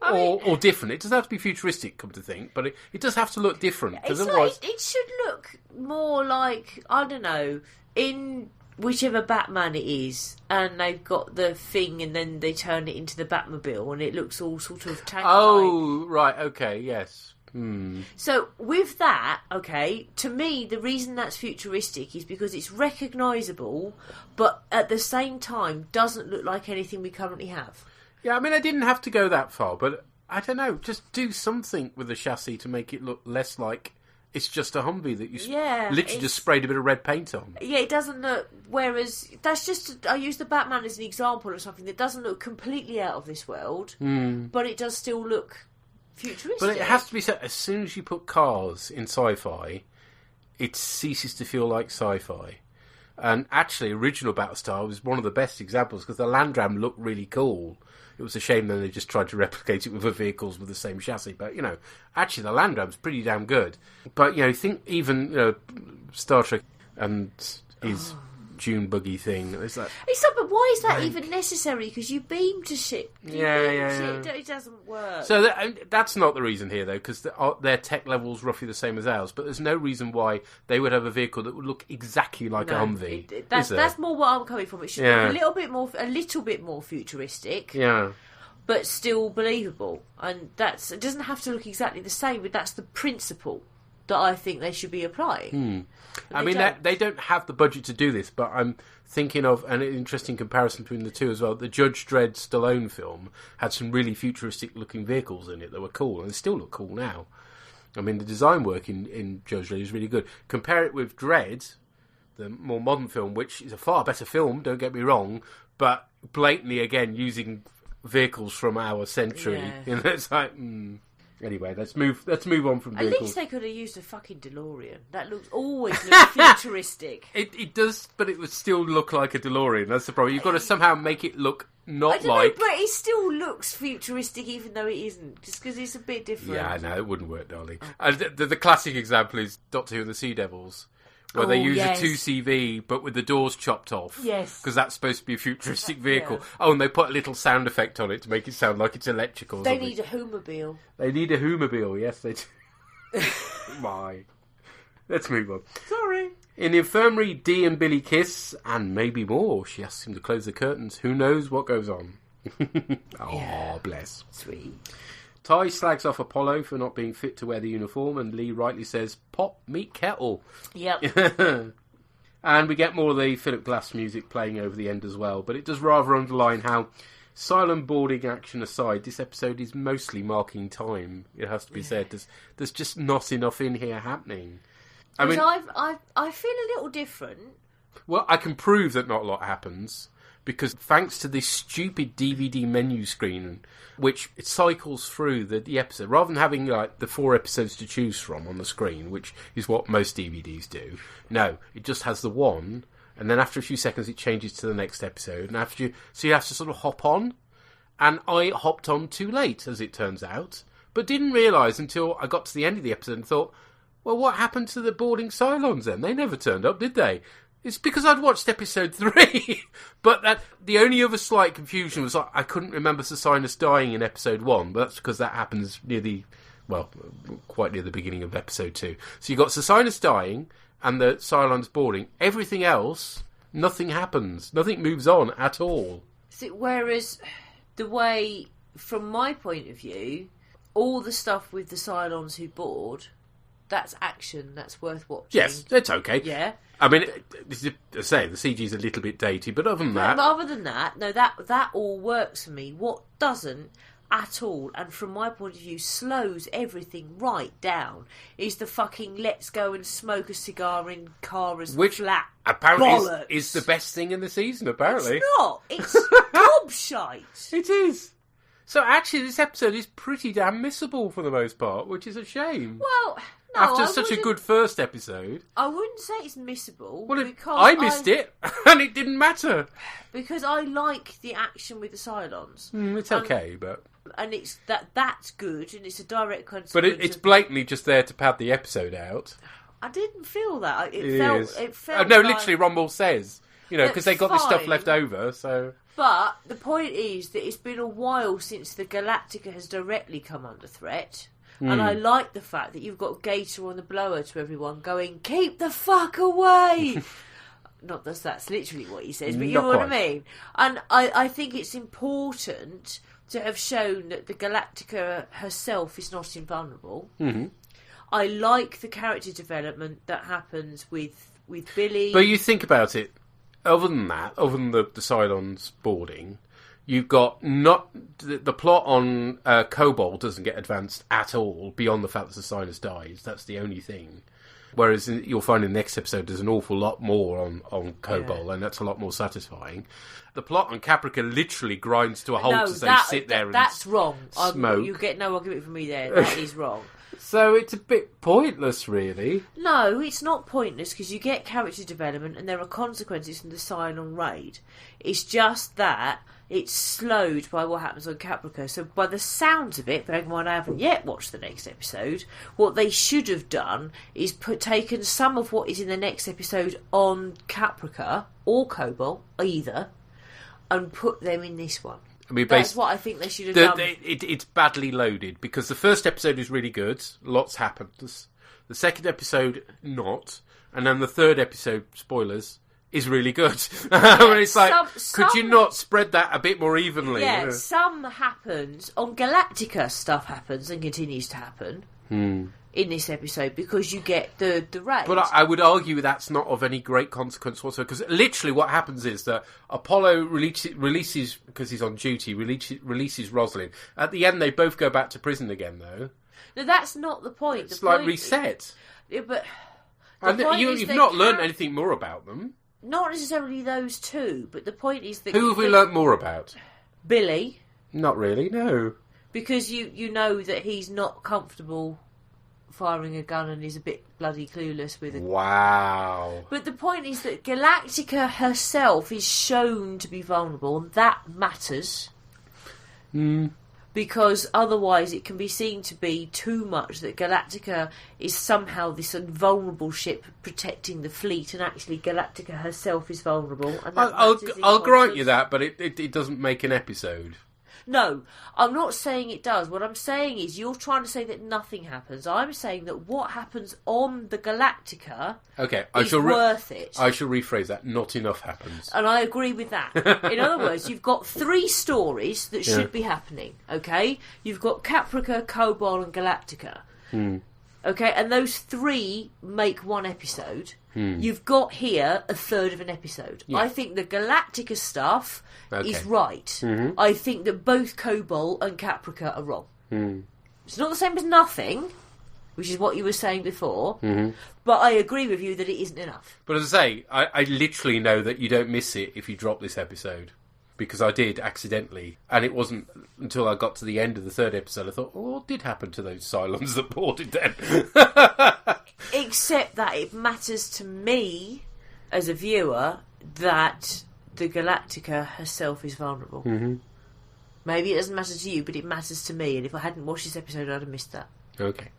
or different. It doesn't have to be futuristic, come to think, but it does have to look different. Because otherwise, it should look more like, I don't know, in whichever Batman it is, and they've got the thing, and then they turn it into the Batmobile, and it looks all sort of tank-like. Oh, right, okay, yes. So with that, okay, to me the reason that's futuristic is because it's recognisable, but at the same time doesn't look like anything we currently have. Yeah, I mean, I didn't have to go that far, but I don't know, just do something with the chassis to make it look less like it's just a Humvee that you literally just sprayed a bit of red paint on. Yeah, it doesn't look, whereas that's just, I use the Batman as an example of something that doesn't look completely out of this world, but it does still look futuristic. But it has to be said, as soon as you put cars in sci-fi, it ceases to feel like sci-fi. And actually, original Battlestar was one of the best examples because the Landram looked really cool. It was a shame that they just tried to replicate it with the vehicles with the same chassis. But, actually the Landram's pretty damn good. But, think even, Star Trek and his dune buggy thing. It's like, but why is that even necessary? Because you beam to ship. It doesn't work. So that's not the reason here, though, because their tech level's roughly the same as ours. But there's no reason why they would have a vehicle that would look exactly like a Humvee. That's more what I'm coming from. It should be a little bit more futuristic. Yeah. But still believable. And it doesn't have to look exactly the same, but that's the principle that I think they should be applying. They don't have the budget to do this, but I'm thinking of an interesting comparison between the two as well. The Judge Dredd Stallone film had some really futuristic-looking vehicles in it that were cool, and they still look cool now. I mean, the design work in Judge Dredd is really good. Compare it with Dredd, the more modern film, which is a far better film, don't get me wrong, but blatantly, again, using vehicles from our century. Yeah. It's like... Anyway, let's move on from vehicles. At least they could have used a fucking DeLorean. That always looks futuristic. It does, but it would still look like a DeLorean. That's the problem. You've got to somehow make it look not I don't like... know, but it still looks futuristic even though it isn't. Just because it's a bit different. Yeah, no, it wouldn't work, darling. The classic example is Doctor Who and the Sea Devils, where they use a 2CV, but with the doors chopped off. Yes. Because that's supposed to be a futuristic vehicle. Yeah. Oh, and they put a little sound effect on it to make it sound like it's electrical. They need a Hoomobile. They need a Hoomobile, yes, they do. My. Let's move on. Sorry. In the infirmary, Dee and Billy kiss, and maybe more. She asks him to close the curtains. Who knows what goes on? Bless. Sweet. Ty slags off Apollo for not being fit to wear the uniform, and Lee rightly says, "Pot, meet kettle." Yep. And we get more of the Philip Glass music playing over the end as well, but it does rather underline how, silent boarding action aside, this episode is mostly marking time. It has to be said. There's just not enough in here happening. I mean, I feel a little different. Well, I can prove that not a lot happens, because thanks to this stupid DVD menu screen, which it cycles through the episode, rather than having like the 4 episodes to choose from on the screen, which is what most DVDs do. No, it just has the one, and then after a few seconds it changes to the next episode, and so you have to sort of hop on. And I hopped on too late, as it turns out, but didn't realise until I got to the end of the episode and thought, well, what happened to the boarding Cylons then? They never turned up, did they? It's because I'd watched episode 3. But the only other slight confusion was I couldn't remember Cyrus dying in episode 1, but that's because that happens quite near the beginning of episode 2. So you've got Cyrus dying and the Cylons boarding. Everything else, nothing happens. Nothing moves on at all. Whereas the way, from my point of view, all the stuff with the Cylons who board, that's action, that's worth watching. Yes, that's okay. Yeah. I mean, as I say, the CG's a little bit dated, but other than that... Other than that, no, that all works for me. What doesn't at all, and from my point of view, slows everything right down, is the fucking let's go and smoke a cigar in Kara's flat apparently is the best thing in the season, apparently. It's not. It's gobshite. It is. So actually, this episode is pretty damn missable for the most part, which is a shame. Well... No, after such a good first episode. I wouldn't say it's missable. Well, because I missed it, and it didn't matter. Because I like the action with the Cylons. It's okay, but... And it's that's good, and it's a direct consequence. But it's blatantly just there to pad the episode out. I didn't feel that. It felt no, like... literally, Rumble says. Because they got this stuff left over, so... But the point is that it's been a while since the Galactica has directly come under threat. And I like the fact that you've got Gator on the blower to everyone going, keep the fuck away! Not that that's literally what he says, but you know what I mean? And I think it's important to have shown that the Galactica herself is not invulnerable. Mm-hmm. I like the character development that happens with Billy. But you think about it, other than that, other than the Cylons boarding, You've got not the plot on Cobalt doesn't get advanced at all beyond the fact that Silas dies. That's the only thing. Whereas you'll find in the next episode there's an awful lot more on Cobalt, and that's a lot more satisfying. The plot on Caprica literally grinds to a halt as they sit there and that's wrong. smoke. You get no argument from me there. That is wrong. So it's a bit pointless, really. No, it's not pointless because you get character development and there are consequences from the Cylon raid. It's just that it's slowed by what happens on Caprica. So by the sounds of it, bearing in mind I haven't yet watched the next episode, what they should have done is taken some of what is in the next episode on Caprica or Cobalt, either, and put them in this one. I mean, that's what I think they should have done. It's badly loaded because the first episode is really good. Lots happens. The second episode, not. And then the third episode, spoilers, is really good. Yeah, it's like, could you not spread that a bit more evenly? Yeah, some happens. On Galactica, stuff happens and continues to happen in this episode because you get the raid. But I would argue that's not of any great consequence whatsoever, because literally what happens is that Apollo releases because he's on duty, releases Rosalind. At the end, they both go back to prison again, though. No, that's not the point. It's like reset. But you've not learned anything more about them. Not necessarily those two, but the point is that... Who have we learnt more about? Billy. Not really, no. Because you know that he's not comfortable firing a gun and is a bit bloody clueless with it. Wow. But the point is that Galactica herself is shown to be vulnerable, and that matters. Because otherwise it can be seen to be too much that Galactica is somehow this invulnerable ship protecting the fleet, and actually Galactica herself is vulnerable. And I'll grant you that, but it doesn't make an episode. No, I'm not saying it does. What I'm saying is you're trying to say that nothing happens. I'm saying that what happens on the Galactica is worth it. I shall rephrase that. Not enough happens. And I agree with that. In other words, you've got 3 stories that should be happening, okay? You've got Caprica, Cobalt and Galactica. Okay, and those 3 make one episode. You've got here a third of an episode. Yeah. I think the Galactica stuff is right. I think that both Cobalt and Caprica are wrong. It's not the same as nothing, which is what you were saying before, but I agree with you that it isn't enough. But as I say, I literally know that you don't miss it if you drop this episode. Because I did accidentally, and it wasn't until I got to the end of the 3rd episode I thought, oh, what did happen to those Cylons that boarded then? Except that it matters to me as a viewer that the Galactica herself is vulnerable. Maybe it doesn't matter to you, but it matters to me, and if I hadn't watched this episode I'd have missed that. Okay.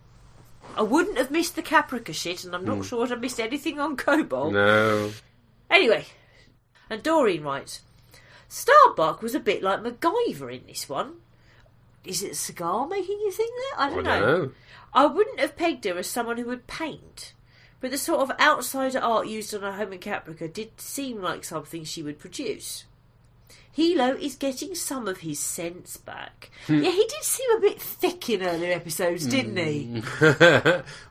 I wouldn't have missed the Caprica shit, and I'm not sure I'd have missed anything on Cobalt. No. Anyway, and Doreen writes, Starbuck was a bit like MacGyver in this one. Is it a cigar making you think that? I don't know. I wouldn't have pegged her as someone who would paint, but the sort of outsider art used on her home in Caprica did seem like something she would produce. Hilo is getting some of his sense back. Yeah, he did seem a bit thick in earlier episodes, didn't he?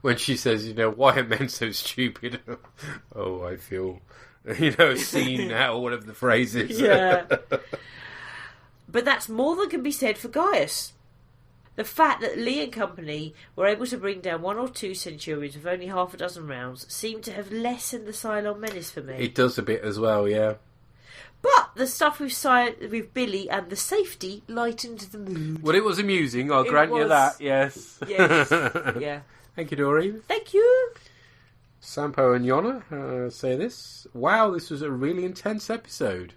When she says, why are men so stupid? Oh, I feel... seen now, whatever the phrase is. Yeah. But that's more than can be said for Gaius. The fact that Lee and company were able to bring down 1 or 2 Centurions with only half a dozen rounds seemed to have lessened the Cylon menace for me. It does a bit as well, yeah. But the stuff with Billy and the safety lightened the mood. Well, it was amusing, I'll grant you that, yes. Yes, yeah. Thank you, Doreen. Thank you. Sampo and Yona say this. Wow, this was a really intense episode.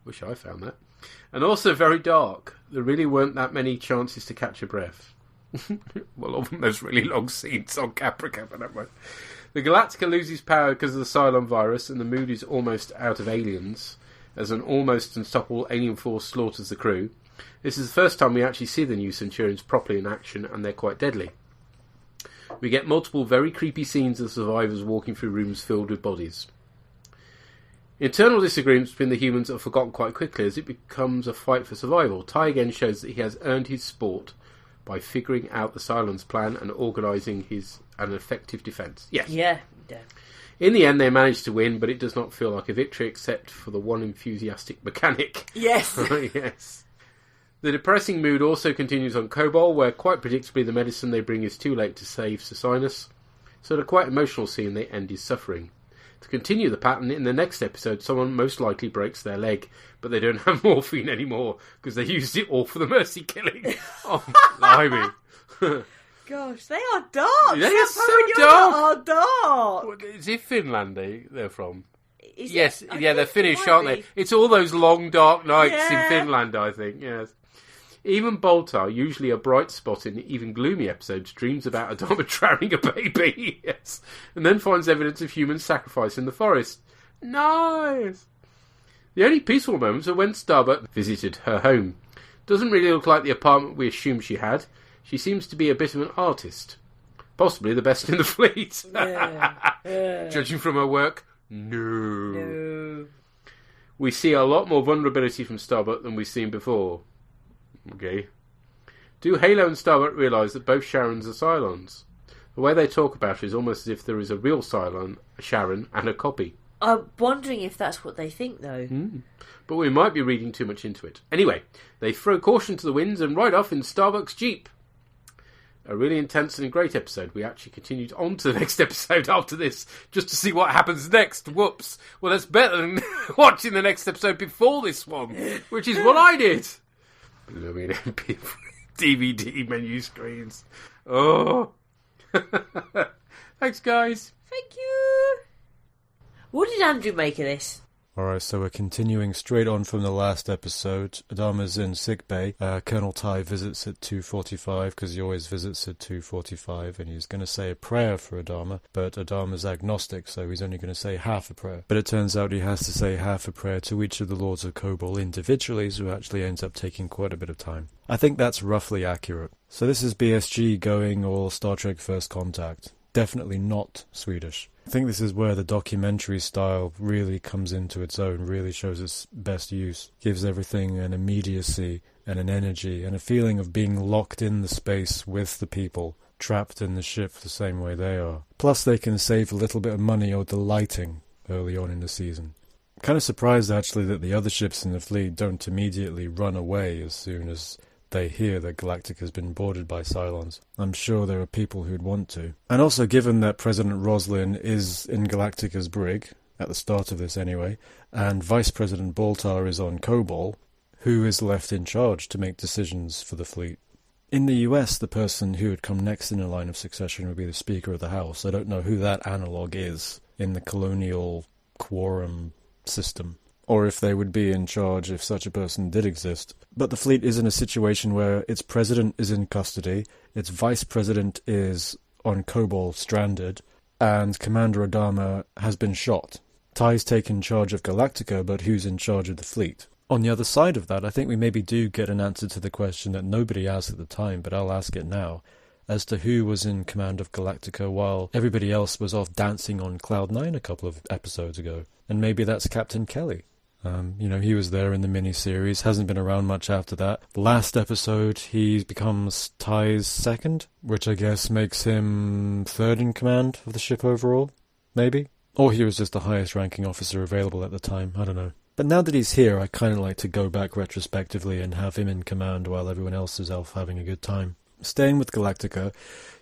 Wish I found that. And also very dark. There really weren't that many chances to catch a breath. Well, often those really long scenes on Caprica, but anyway. The Galactica loses power because of the Cylon virus, and the mood is almost out of aliens, as an almost unstoppable alien force slaughters the crew. This is the first time we actually see the new Centurions properly in action, and they're quite deadly. We get multiple very creepy scenes of survivors walking through rooms filled with bodies. Internal disagreements between the humans are forgotten quite quickly as it becomes a fight for survival. Ty again shows that he has earned his sport by figuring out the Cylon's plan and organising an effective defence. Yes. Yeah, Yeah. In the end, they manage to win, but it does not feel like a victory except for the one enthusiastic mechanic. Yes. Yes. The depressing mood also continues on Kobol, where quite predictably the medicine they bring is too late to save Cecilus. So at a quite emotional scene, they end his suffering. To continue the pattern, in the next episode, someone most likely breaks their leg, but they don't have morphine anymore because they used it all for the mercy killing. Oh, blimey. Gosh, they are dark. They are so dark. Are dark. Is it Finland they're from? Is yes, it? they're Finnish, aren't they? It's all those long, dark nights in Yeah. Finland, I think, yes. Even Boltar, usually a bright spot in even gloomy episodes, dreams about Adama drowning a baby, yes, and then finds evidence of human sacrifice in the forest. Nice! The only peaceful moments are when Starbuck visited her home. Doesn't really look like the apartment we assumed she had. She seems to be a bit of an artist. Possibly the best in the fleet. Judging from her work, no. We see a lot more vulnerability from Starbuck than we've seen before. Okay. Do Halo and Starbuck realise that both Sharons are Cylons? The way they talk about it is almost as if there is a real Cylon, a Sharon, and a copy. I'm wondering if that's what they think, though. But we might be reading too much into it. Anyway, they throw caution to the winds and ride off in Starbuck's Jeep. A really intense and great episode. We actually continued on to the next episode after this, just to see what happens next. Whoops. Well, that's better than watching the next episode before this one, which is what I did. Blooming MP3 DVD menu screens. Oh. Thanks, guys. Thank you. What did Andrew make of this? Alright, so we're continuing straight on from the last episode. Adama's in sickbay. Colonel Ty visits at 2:45 because he always visits at 2:45, and he's going to say a prayer for Adama, but Adama's agnostic, so he's only going to say half a prayer. But it turns out he has to say half a prayer to each of the Lords of Kobol individually, so it actually ends up taking quite a bit of time. I think that's roughly accurate. So this is BSG going all Star Trek First Contact. Definitely not Swedish. I think this is where the documentary style really comes into its own, really shows its best use. Gives everything an immediacy and an energy and a feeling of being locked in the space with the people, trapped in the ship the same way they are. Plus they can save a little bit of money on the lighting early on in the season. I'm kind of surprised actually that the other ships in the fleet don't immediately run away as soon as they hear that Galactica has been boarded by Cylons. I'm sure there are people who'd want to. And also given that President Roslin is in Galactica's brig, at the start of this anyway, and Vice President Boltar is on Kobol, who is left in charge to make decisions for the fleet? In the US, the person who would come next in the line of succession would be the Speaker of the House. I don't know who that analogue is in the colonial quorum system, or if they would be in charge if such a person did exist. But the fleet is in a situation where its president is in custody, its vice president is on Kobol stranded, and Commander Adama has been shot. Ty's taken charge of Galactica, but who's in charge of the fleet? On the other side of that, I think we maybe do get an answer to the question that nobody asked at the time, but I'll ask it now, as to who was in command of Galactica while everybody else was off dancing on Cloud 9 a couple of episodes ago. And maybe that's Captain Kelly. He was there in the mini-series, hasn't been around much after that. Last episode, he becomes Ty's second, which I guess makes him third in command of the ship overall, maybe? Or he was just the highest-ranking officer available at the time, I don't know. But now that he's here, I kind of like to go back retrospectively and have him in command while everyone else is off having a good time. Staying with Galactica,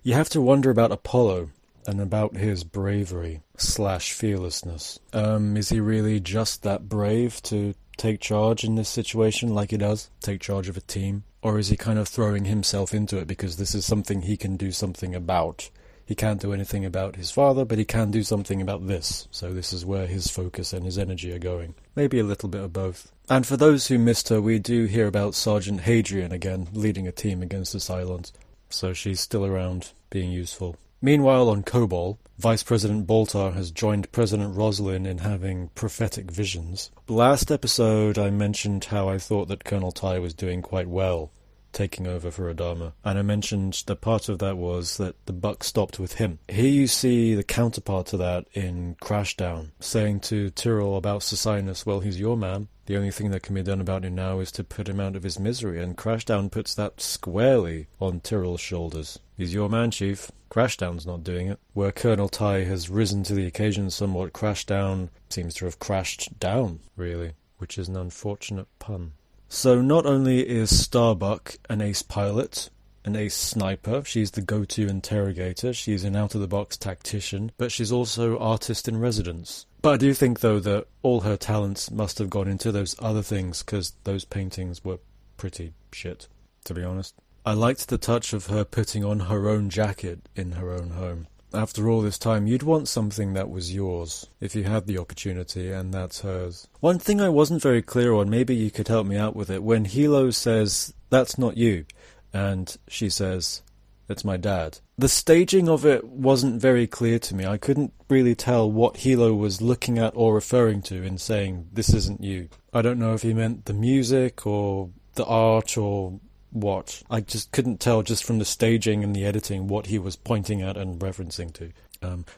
you have to wonder about Apollo and about his bravery / fearlessness. Is he really just that brave to take charge in this situation like he does? Take charge of a team? Or is he kind of throwing himself into it because this is something he can do something about? He can't do anything about his father, but he can do something about this. So this is where his focus and his energy are going. Maybe a little bit of both. And for those who missed her, we do hear about Sergeant Hadrian again, leading a team against the Cylons. So she's still around, being useful. Meanwhile, on Kobol, Vice President Boltar has joined President Roslin in having prophetic visions. Last episode, I mentioned how I thought that Colonel Ty was doing quite well taking over for Adama. And I mentioned that part of that was that the buck stopped with him. Here you see the counterpart to that in Crashdown, saying to Tyrell about Sisinus, well, he's your man. The only thing that can be done about him now is to put him out of his misery, and Crashdown puts that squarely on Tyrell's shoulders. He's your man, Chief. Crashdown's not doing it. Where Colonel Ty has risen to the occasion somewhat, Crashdown seems to have crashed down, really, which is an unfortunate pun. So not only is Starbuck an ace pilot, an ace sniper, she's the go-to interrogator, she's an out-of-the-box tactician, but she's also artist in residence. But I do think, though, that all her talents must have gone into those other things, because those paintings were pretty shit, to be honest. I liked the touch of her putting on her own jacket in her own home. After all this time, you'd want something that was yours, if you had the opportunity, and that's hers. One thing I wasn't very clear on, maybe you could help me out with it, when Hilo says, that's not you, and she says, it's my dad. The staging of it wasn't very clear to me. I couldn't really tell what Hilo was looking at or referring to in saying, this isn't you. I don't know if he meant the music, or the art, or what. I just couldn't tell just from the staging and the editing what he was pointing at and referencing to.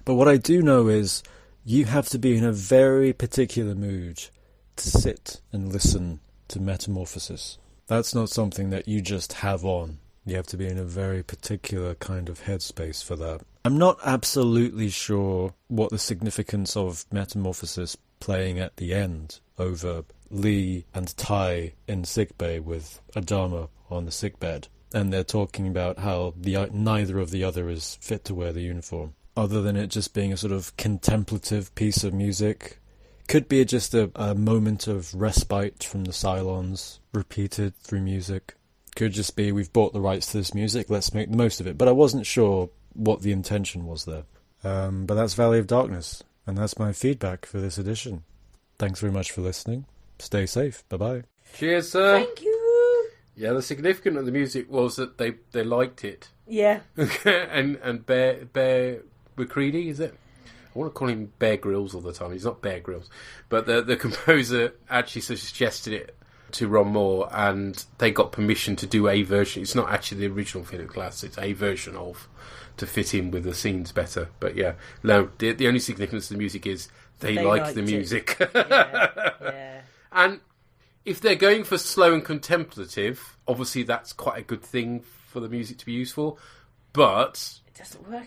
But what I do know is you have to be in a very particular mood to sit and listen to Metamorphosis. That's not something that you just have on. You have to be in a very particular kind of headspace for that. I'm not absolutely sure what the significance of Metamorphosis playing at the end over Lee and Ty in sickbay with Adama on the sickbed, and they're talking about how neither of the other is fit to wear the uniform, other than it just being a sort of contemplative piece of music. Could be just a moment of respite from the Cylons, repeated through music. Could just be, we've bought the rights to this music, let's make the most of it. But I wasn't sure what the intention was there. But that's Valley of Darkness, and that's my feedback for this edition. Thanks very much for listening. Stay safe. Bye-bye. Cheers, sir. Thank you. Yeah, the significance of the music was that they liked it. Yeah. and Bear McCready, is it? I want to call him Bear Grylls all the time. He's not Bear Grylls. But the composer actually suggested it to Ron Moore, and they got permission to do a version. It's not actually the original Philip Glass, it's a version of, to fit in with the scenes better. But yeah, no, the only significance of the music is they like the music. Yeah. And if they're going for slow and contemplative, obviously that's quite a good thing for the music to be used for, but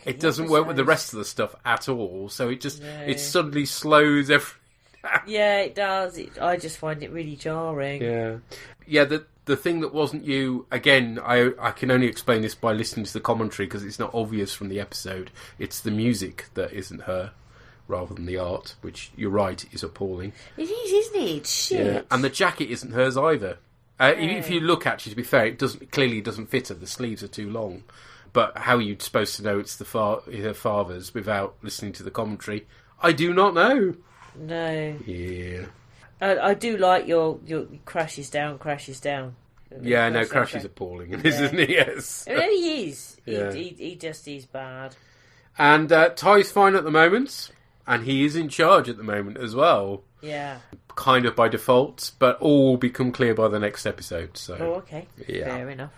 it doesn't work with the rest of the stuff at all, so it suddenly slows everything down. Yeah, it does. I just find it really jarring. Yeah, the thing that wasn't you, again, I can only explain this by listening to the commentary, because it's not obvious from the episode. It's the music that isn't her, rather than the art, which, you're right, is appalling. It is, isn't it? It's shit. Yeah. And the jacket isn't hers either. If you look, actually, to be fair, it clearly doesn't fit her. The sleeves are too long. But how are you supposed to know it's her father's without listening to the commentary? I do not know. No. Yeah. I do like your crashes down. Yeah, no, Crash is appalling, isn't he? Yes. No, he is. Yeah. He just is bad. And Ty's fine at the moment, and he is in charge at the moment as well. Yeah. Kind of by default, but all will become clear by the next episode. So. Oh, okay. Yeah. Fair enough.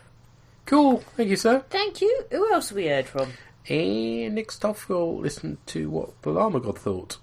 Cool. Thank you, sir. Thank you. Who else have we heard from? And next off, we'll listen to what Balama God thought.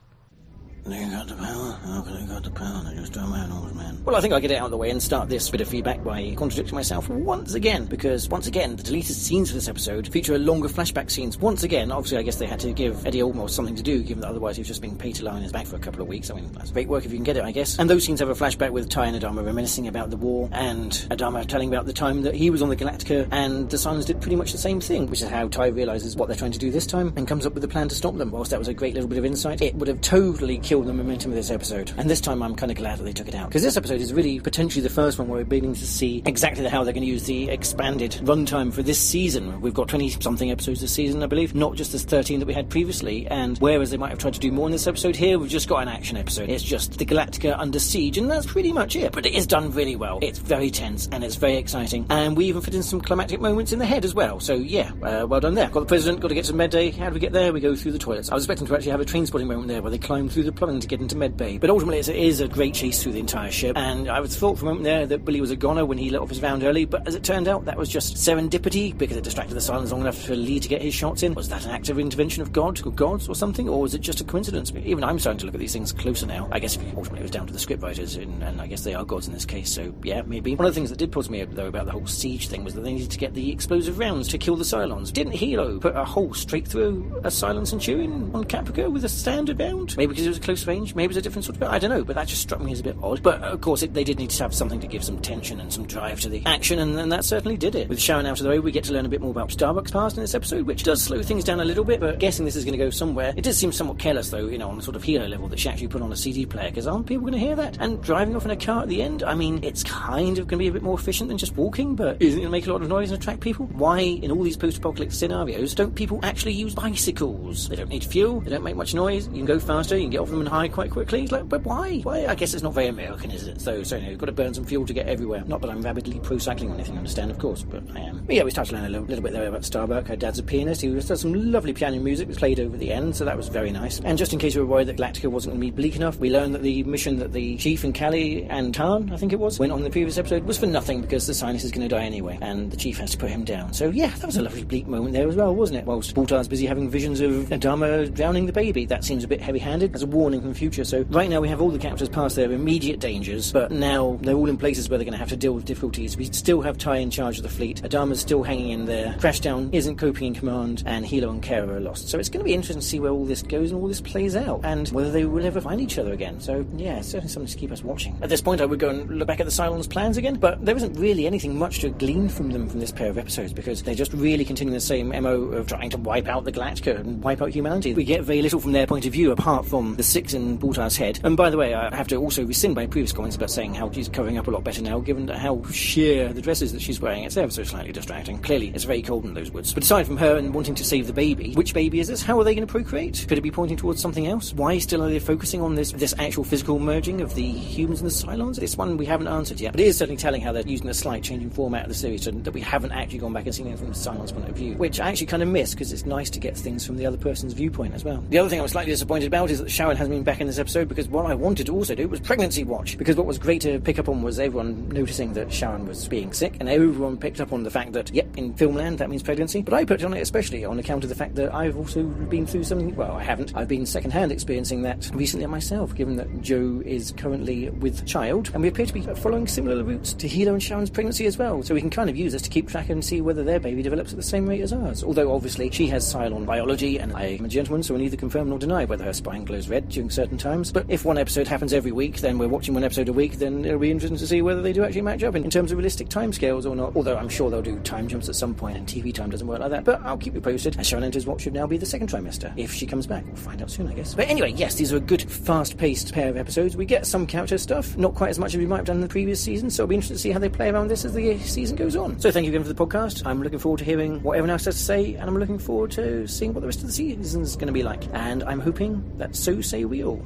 They got the power. How can they got the power? They just don't man, old man. Well, I think I'll get it out of the way and start this bit of feedback by contradicting myself once again, because once again, the deleted scenes for this episode feature longer flashback scenes. Once again, obviously, I guess they had to give Eddie Olmos something to do, given that otherwise he was just being paid to lie on his back for a couple of weeks. I mean, that's great work if you can get it, I guess. And those scenes have a flashback with Ty and Adama reminiscing about the war, and Adama telling about the time that he was on the Galactica, and the Cylons did pretty much the same thing, which is how Ty realises what they're trying to do this time, and comes up with a plan to stop them. Whilst that was a great little bit of insight, it would have totally killed the momentum of this episode. And this time I'm kind of glad that they took it out, because this episode is really potentially the first one where we're beginning to see exactly how they're going to use the expanded runtime for this season. We've got 20-something episodes this season, I believe, not just the 13 that we had previously, and whereas they might have tried to do more in this episode, here we've just got an action episode. It's just the Galactica under siege, and that's pretty much it. But it is done really well. It's very tense, and it's very exciting, and we even fit in some climactic moments in the head as well. So yeah, well done there. Got the President, got to get some med day. How do we get there? We go through the toilets. I was expecting to actually have a train spotting moment there where they climb through the plumbing to get into medbay. But ultimately, it is a great chase through the entire ship, and I was thought for a moment there that Billy was a goner when he let off his round early, but as it turned out, that was just serendipity, because it distracted the Cylons long enough for Lee to get his shots in. Was that an active intervention of God, or gods, or something, or was it just a coincidence? Even I'm starting to look at these things closer now. I guess ultimately it was down to the scriptwriters, and I guess they are gods in this case, so yeah, maybe. One of the things that did puzzle me, though, about the whole siege thing was that they needed to get the explosive rounds to kill the Cylons. Didn't Hilo put a hole straight through a Cylon Centurion on Caprica with a standard round? Maybe because it was a close range, maybe it was a different sort of... I don't know, but that just struck me as a bit odd. But of course, they did need to have something to give some tension and some drive to the action, and that certainly did it. With Sharon out of the way, we get to learn a bit more about Starbuck's past in this episode, which does slow things down a little bit, but guessing this is going to go somewhere. It does seem somewhat careless, though, on a sort of Hilo level, that she actually put on a CD player, because aren't people going to hear that? And driving off in a car at the end, I mean, it's kind of going to be a bit more efficient than just walking, but isn't it going to make a lot of noise and attract people? Why, in all these post-apocalyptic scenarios, don't people actually use bicycles? They don't need fuel, they don't make much noise, you can go faster, you can get off them and high quite quickly. It's like, but why? I guess it's not very American, is it? So you've got to burn some fuel to get everywhere. Not that I'm rabidly pro-cycling or anything, I understand, of course, but I am. But yeah, we started to learn a little bit there about Starbuck. Her dad's a pianist, he does some lovely piano music that's played over the end, so that was very nice. And just in case you were worried that Galactica wasn't going to be bleak enough, we learned that the mission that the Chief and Callie and Tarn, I think it was, went on in the previous episode was for nothing, because the Sinus is going to die anyway, and the Chief has to put him down. So yeah, that was a lovely bleak moment there as well, wasn't it? Whilst Baltar's busy having visions of Adama drowning the baby. That seems a bit heavy-handed as a warning from the future. So right now we have all the captors past their immediate dangers, but now they're all in places where they're going to have to deal with difficulties. We still have Ty in charge of the fleet. Adama's still hanging in there. Crashdown isn't coping in command, and Hilo and Kara are lost. So it's going to be interesting to see where all this goes and all this plays out, and whether they will ever find each other again. So yeah, it's certainly something to keep us watching. At this point I would go and look back at the Cylons' plans again, but there isn't really anything much to glean from them from this pair of episodes, because they're just really continuing the same MO of trying to wipe out the Galactica and wipe out humanity. We get very little from their point of view apart from the six in Baltar's head. And by the way, I have to also rescind my previous comments about saying how she's covering up a lot better now, given how sheer the dress is that she's wearing. It's ever so slightly distracting. Clearly it's very cold in those woods. But aside from her and wanting to save the baby, which baby is this? How are they going to procreate? Could it be pointing towards something else? Why still are they focusing on this actual physical merging of the humans and the Cylons? This one we haven't answered yet, but it is certainly telling how they're using a slight changing format of the series, so that we haven't actually gone back and seen it from the Cylons' point of view, which I actually kind of miss, because it's nice to get things from the other person's viewpoint as well. The other thing I was slightly disappointed about is that Sharon hasn't been back in this episode, because what I wanted to also do was pregnancy watch, because what was great to pick up on was everyone noticing that Sharon was being sick, and everyone picked up on the fact that, yep, in filmland that means pregnancy, but I put on it especially on account of the fact that I've also been through something, well, I haven't, I've been second-hand experiencing that recently myself, given that Joe is currently with child, and we appear to be following similar routes to Hilo and Sharon's pregnancy as well, so we can kind of use this to keep track and see whether their baby develops at the same rate as ours, although obviously she has Cylon biology, and I am a gentleman, so I neither confirm nor deny whether her spine glows red during certain times, but if one episode happens every week, then we're watching one episode a week, then it'll be interesting to see whether they do actually match up in terms of realistic timescales or not, although I'm sure they'll do time jumps at some point, and TV time doesn't work like that, but I'll keep you posted. As Sharon enters what should now be the second trimester, if she comes back. We'll find out soon, I guess. But anyway, yes, these are a good, fast-paced pair of episodes. We get some character stuff, not quite as much as we might have done in the previous season, so it'll be interesting to see how they play around this as the season goes on. So thank you again for the podcast. I'm looking forward to hearing what everyone else has to say, and I'm looking forward to seeing what the rest of the season is going to be like. And I'm hoping that so say we all.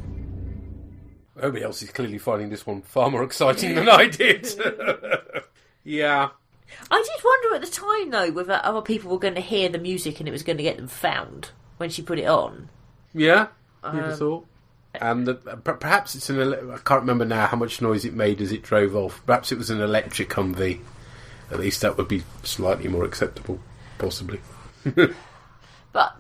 Everybody else is clearly finding this one far more exciting than I did. Yeah. I did wonder at the time, though, whether other people were going to hear the music and it was going to get them found when she put it on. Yeah, you'd have thought. And perhaps it's I can't remember now how much noise it made as it drove off. Perhaps it was an electric Humvee. At least that would be slightly more acceptable, possibly. But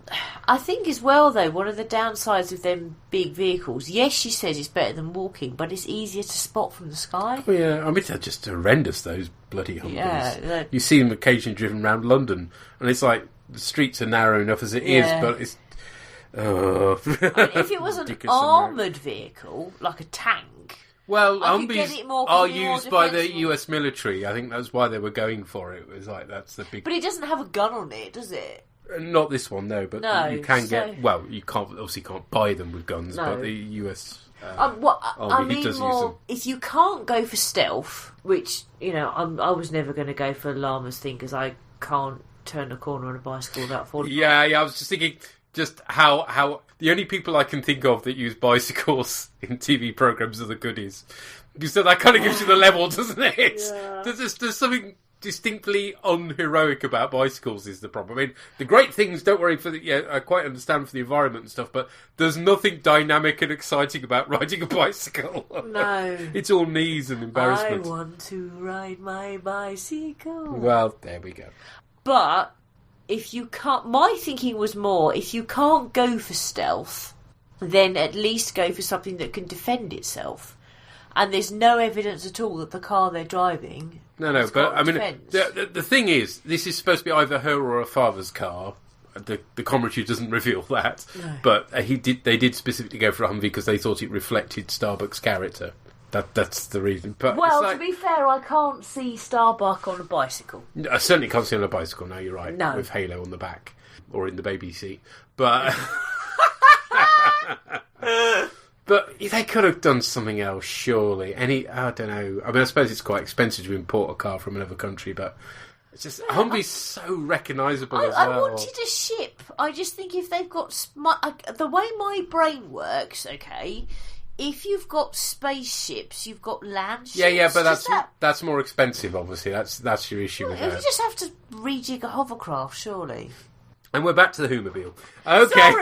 I think as well, though, one of the downsides of them big vehicles, yes, she says it's better than walking, but it's easier to spot from the sky. Oh, yeah, I mean, they're just horrendous, those bloody Humvees. Yeah, you see them occasionally driven around London, and it's like, the streets are narrow enough as it is, but it's... I mean, if it was an armoured vehicle, like a tank... Well, Humvees are used by the US military. I think that's why they were going for it. It was like, that's the big... But it doesn't have a gun on it, does it? Not this one, no, but you can get... Well, you obviously can't buy them with guns, but the US Army does use them. If you can't go for stealth, which, I was never going to go for Llama's thing, because I can't turn a corner on a bicycle without falling. Yeah, I was just thinking... Just how the only people I can think of that use bicycles in TV programs are the goodies. So that kind of gives you the level, doesn't it? Yeah. There's something distinctly unheroic about bicycles is the problem. I mean, the great things, don't worry, I quite understand for the environment and stuff, but there's nothing dynamic and exciting about riding a bicycle. No. It's all knees and embarrassment. I want to ride my bicycle. Well, there we go. But if you can't... My thinking was more, if you can't go for stealth, then at least go for something that can defend itself. And there's no evidence at all that the car they're driving... No, but I mean, the thing is, this is supposed to be either her or her father's car. The commentary doesn't reveal that, No. but they did specifically go for a Humvee because they thought it reflected Starbuck's character. That's the reason. But Well, it's to be fair, I can't see Starbuck on a bicycle. I certainly can't see on a bicycle. No, you're right. No. With Halo on the back or in the baby seat, but. But they could have done something else, surely. I don't know. I mean, I suppose it's quite expensive to import a car from another country, but it's just Humvee's so recognisable as well. I wanted a ship. I just think if they've got the way my brain works, okay. If you've got spaceships, you've got land ships. Yeah, but that's more expensive. Obviously, that's your issue with You that. just have to rejig a hovercraft, surely. And we're back to the Hoomobile. Okay.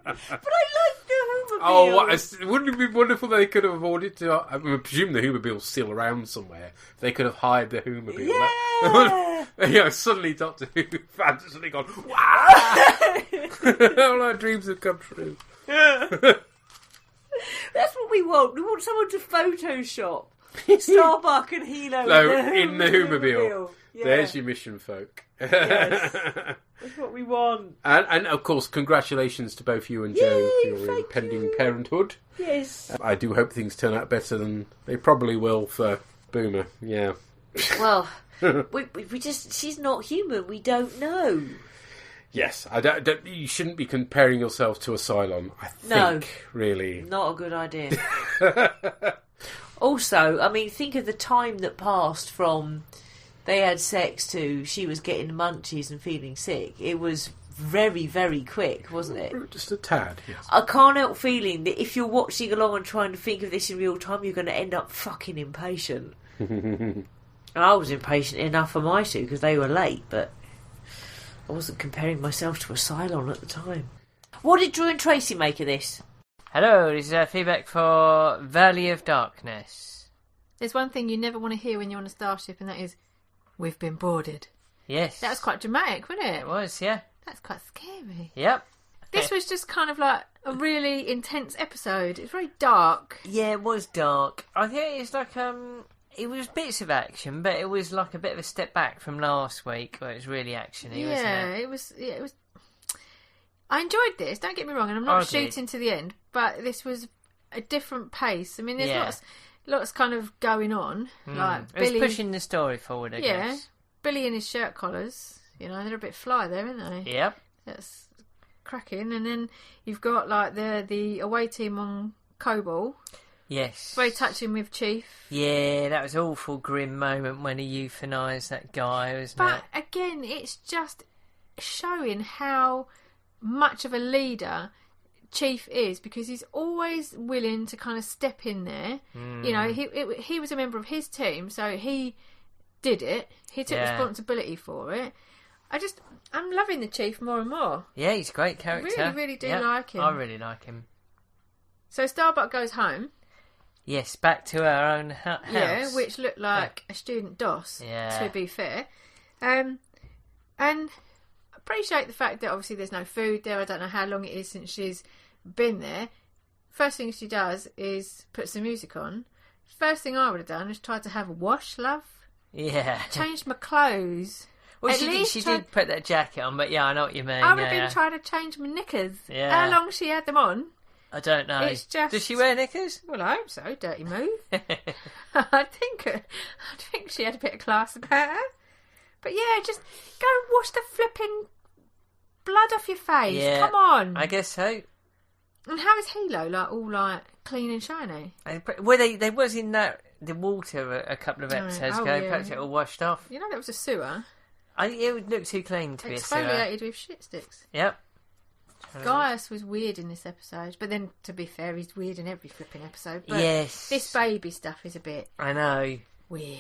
But I like the Hoomobile. Oh, wouldn't it be wonderful they could have afforded to... I presume the Hoomobile's still around somewhere. They could have hired the Hoomobile. Yeah! Suddenly Doctor Who fans have suddenly gone, wow! All our dreams have come true. That's what we want. We want someone to Photoshop Starbuck and Hilo in the Hoomobile. Yeah. There's your mission, folk. Yes. That's what we want. And of course, congratulations to both you and Joe for your impending parenthood. Yes. I do hope things turn out better than they probably will for Boomer. Yeah. Well, we just... She's not human. We don't know. Yes. You shouldn't be comparing yourself to a Cylon, I think, really. Not a good idea. Also, I mean, think of the time that passed from... They had sex to she was getting the munchies and feeling sick. It was very, very quick, wasn't it? Just a tad, yes. I can't help feeling that if you're watching along and trying to think of this in real time, you're going to end up fucking impatient. I was impatient enough for my two because they were late, but I wasn't comparing myself to a Cylon at the time. What did Drew and Tracy make of this? Hello, this is feedback for Valley of Darkness. There's one thing you never want to hear when you're on a starship, and that is, we've been boarded. Yes. That was quite dramatic, wasn't it? It was, yeah. That's quite scary. Yep. This was just kind of like a really intense episode. It's very dark. Yeah, it was dark. I think it's like, it was bits of action, but it was like a bit of a step back from last week where it was really actiony, wasn't it? It was. I enjoyed this, don't get me wrong, and I'm not shooting to the end, but this was a different pace. I mean, there's lots kind of going on. Like it was Billy pushing the story forward, I guess. Billy and his shirt collars, they're a bit fly there, aren't they? Yep. That's cracking. And then you've got like the away team on Cobalt. Yes. Very touching with Chief. Yeah, that was an awful grim moment when he euthanised that guy, wasn't it? But again, it's just showing how much of a leader Chief is, because he's always willing to kind of step in there. He was a member of his team, so he did it. He took responsibility for it. I'm loving the Chief more and more. Yeah, he's a great character. Really, really do like him. I really like him. So Starbuck goes home. Yes, back to our own house. Yeah, which looked like a student DOS, to be fair. And I appreciate the fact that obviously there's no food there. I don't know how long it is since she's been there. First thing she does is put some music on. First thing I would have done is tried to have a wash, love. Yeah. Changed my clothes. Well, she did put that jacket on, but yeah, I know what you mean. I would have been trying to change my knickers. Yeah. How long she had them on? I don't know. It's just... Does she wear knickers? Well, I hope so. Dirty move. I think she had a bit of class about her. But yeah, just go and wash the flipping blood off your face. Yeah, come on. I guess so. And how is Hilo all clean and shiny? Well, they was in the water a couple of episodes ago. Yeah. Perhaps it all washed off. That was a sewer. It would look too clean to be a sewer. Exfoliated with shit sticks. Yep. Gaius was weird in this episode, but then to be fair, he's weird in every flipping episode. But yes. This baby stuff is a bit. I know. Weird.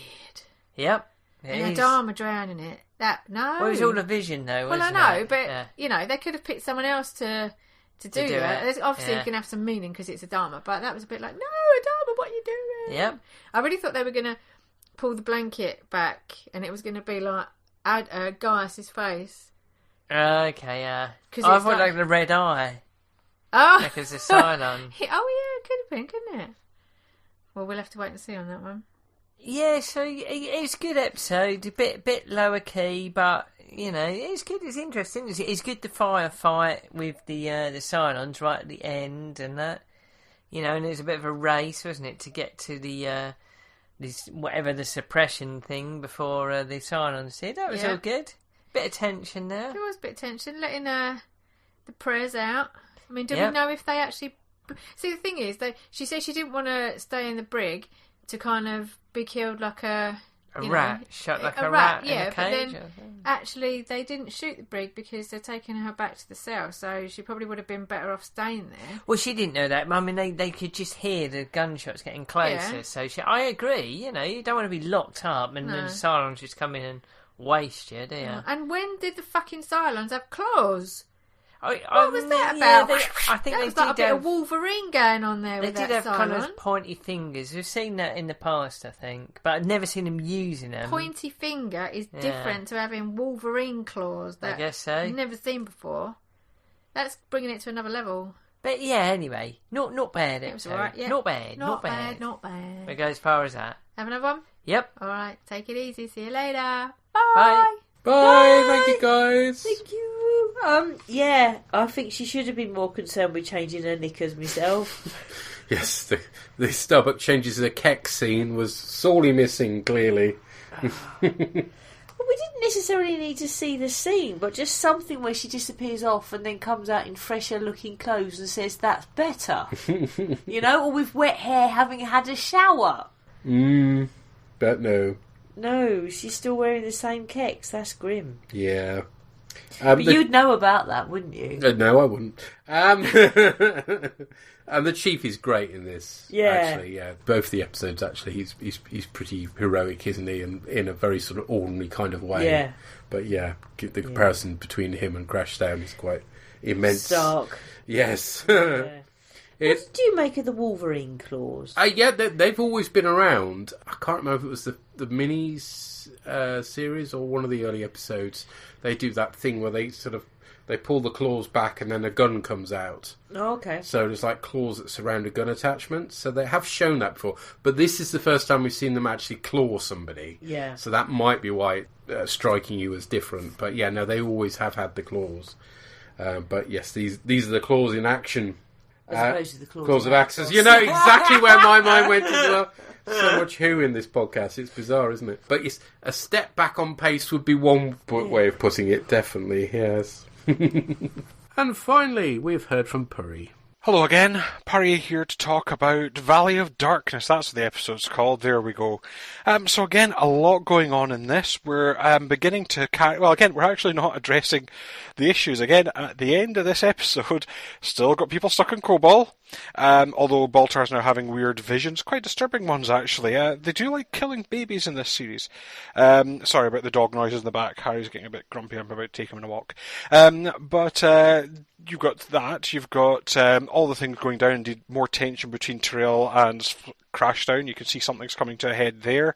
Yep. And her Dharma drowning it. No. Well, it was all a vision, though, Well, wasn't I know, it? but, you know, they could have picked someone else to do that. There's obviously you can have some meaning because it's a Dharma, but that was a bit like, no, a Dharma, what are you doing? Yep. I really thought they were going to pull the blanket back and it was going to be like Gaius's face. Okay, yeah. I thought like the red eye. Oh. Like it's a Cylon. Oh, yeah, it could have been, couldn't it? Well, we'll have to wait and see on that one. Yeah, so it's a good episode, a bit lower key, but you know it's good. It's interesting. It's good the firefight with the Cylons right at the end, and that you know, and it was a bit of a race, wasn't it, to get to the this whatever the suppression thing before the Cylons did. That was all good. Bit of tension there. There was a bit of tension, letting the prayers out. I mean, do we know if they actually? See, the thing is, she said she didn't want to stay in the brig to kind of be killed like a rat, shot like a rat in a cage. But then actually they didn't shoot the brig because they're taking her back to the cell, so she probably would have been better off staying there. Well, she didn't know that. I mean, they could just hear the gunshots getting closer, so I agree, you know, you don't want to be locked up and then the Cylons just come in and waste you, do you? And when did the fucking Cylons have claws? What was that about? I think that was like a bit of Wolverine going on there. They with did that have Cylon. kind of pointy fingers. We've seen that in the past, I think, but I've never seen them using them. Pointy finger is different to having Wolverine claws. That I guess so. I've never seen before. That's bringing it to another level. But yeah, anyway, not bad. It was alright. Yeah. Not bad. Not bad. We go as far as that. Have another one. Yep. All right. Take it easy. See you later. Bye. Bye. Thank you, guys. Thank you. Yeah, I think she should have been more concerned with changing her knickers myself. Yes, the Starbuck changes the Keck scene was sorely missing, clearly. Well, we didn't necessarily need to see the scene, but just something where she disappears off and then comes out in fresher looking clothes and says, that's better. You know, or with wet hair having had a shower. But no. No, she's still wearing the same kecks. That's grim. Yeah. But you'd know about that, wouldn't you? No, I wouldn't. And the Chief is great in this. Yeah. Actually, yeah. Both the episodes, actually, he's pretty heroic, isn't he? And in a very sort of ordinary kind of way. Yeah. But yeah, the comparison between him and Crashdown is quite immense. Stark. Yes. Yeah. What do you make of the Wolverine claws? Yeah, they've always been around. I can't remember if it was the minis series or one of the early episodes. They do that thing where they pull the claws back and then a gun comes out. Oh, okay. So there's like claws that surround a gun attachment. So they have shown that before. But this is the first time we've seen them actually claw somebody. Yeah. So that might be why striking you as different. But yeah, no, they always have had the claws. But yes, these are the claws in action. As opposed to the claws of Axis. You know exactly where my mind went as well. So much who in this podcast. It's bizarre, isn't it? But yes, a step back on pace would be one way of putting it, definitely, yes. And finally, we've heard from Puri. Hello again, Puri here to talk about Valley of Darkness. That's what the episode's called. There we go. So again, a lot going on in this. We're beginning to well, again, we're actually not addressing the issues. Again, at the end of this episode, still got people stuck in Kobol. Although Baltar's now having weird visions, quite disturbing ones actually. They do like killing babies in this series. Sorry about the dog noises in the back. Harry's getting a bit grumpy. I'm about to take him on a walk. But you've got that. You've got all the things going down. Indeed, more tension between Tyrell and Crashdown. You can see something's coming to a head there.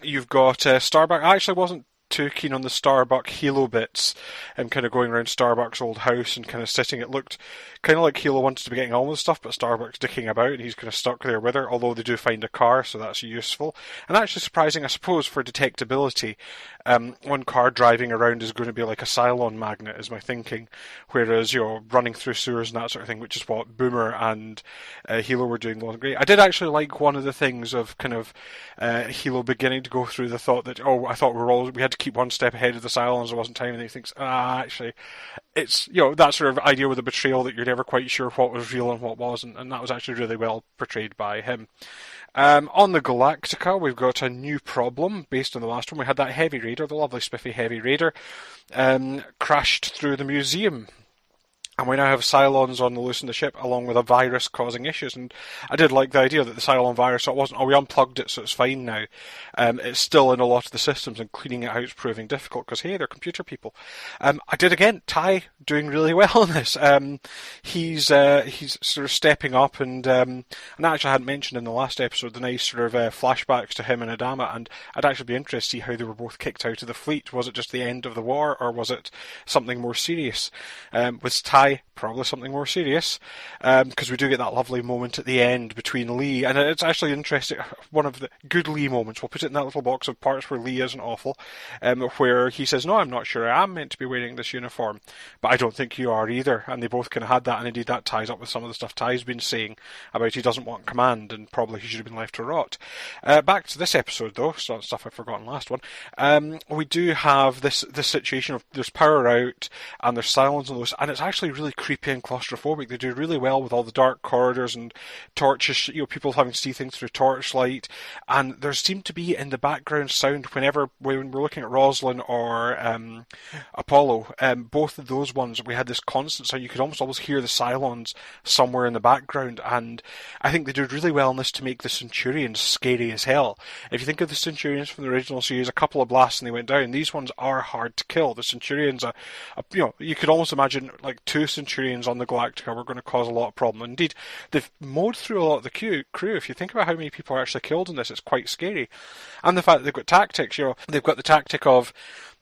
You've got Starbuck. I actually wasn't too keen on the Starbuck Hilo bits and kind of going around Starbuck's old house and kind of sitting. It looked kind of like Hilo wanted to be getting on with stuff, but Starbuck's dicking about and he's kind of stuck there with her, although they do find a car, so that's useful. And actually surprising, I suppose, for detectability. One car driving around is going to be like a Cylon magnet, is my thinking, whereas, you know, running through sewers and that sort of thing, which is what Boomer and Hilo were doing, wasn't great. I did actually like one of the things of kind of Hilo beginning to go through the thought that, I thought we had to keep one step ahead of the Cylons, there wasn't time, and he thinks, actually, it's, you know, that sort of idea with the betrayal that you're never quite sure what was real and what wasn't, and that was actually really well portrayed by him. On the Galactica, we've got a new problem based on the last one. We had that heavy raider, the lovely spiffy heavy raider, crashed through the museum. And we now have Cylons on the loose in the ship, along with a virus causing issues. And I did like the idea that the Cylon virus, so it wasn't, we unplugged it, so it's fine now. It's still in a lot of the systems, and cleaning it out is proving difficult, because, hey, they're computer people. I did again, Ty doing really well in this. He's sort of stepping up, and actually I hadn't mentioned in the last episode the nice sort of flashbacks to him and Adama, and I'd actually be interested to see how they were both kicked out of the fleet. Was it just the end of the war, or was it something more serious? With Ty, probably something more serious, because we do get that lovely moment at the end between Lee, and it's actually interesting, one of the good Lee moments, we'll put it in that little box of parts where Lee isn't awful, where he says, no, I'm not sure I am meant to be wearing this uniform, but I don't think you are either, and they both kind of had that, and indeed that ties up with some of the stuff Ty's been saying about he doesn't want command, and probably he should have been left to rot. Back to this episode though, so stuff I've forgotten last one, we do have this situation of there's power out, and there's silence on those, and it's actually really creepy and claustrophobic. They do really well with all the dark corridors and torches, people having to see things through torchlight, and there seemed to be in the background sound when we're looking at Roslin or Apollo, both of those ones, we had this constant sound. You could almost always hear the Cylons somewhere in the background, and I think they did really well in this to make the Centurions scary as hell. If you think of the Centurions from the original series, a couple of blasts and they went down. These ones are hard to kill. The Centurions you could almost imagine like 2 Centurions on the Galactica were going to cause a lot of problem. Indeed, they've mowed through a lot of the crew. If you think about how many people are actually killed in this, it's quite scary. And the fact that they've got tactics, they've got the tactic of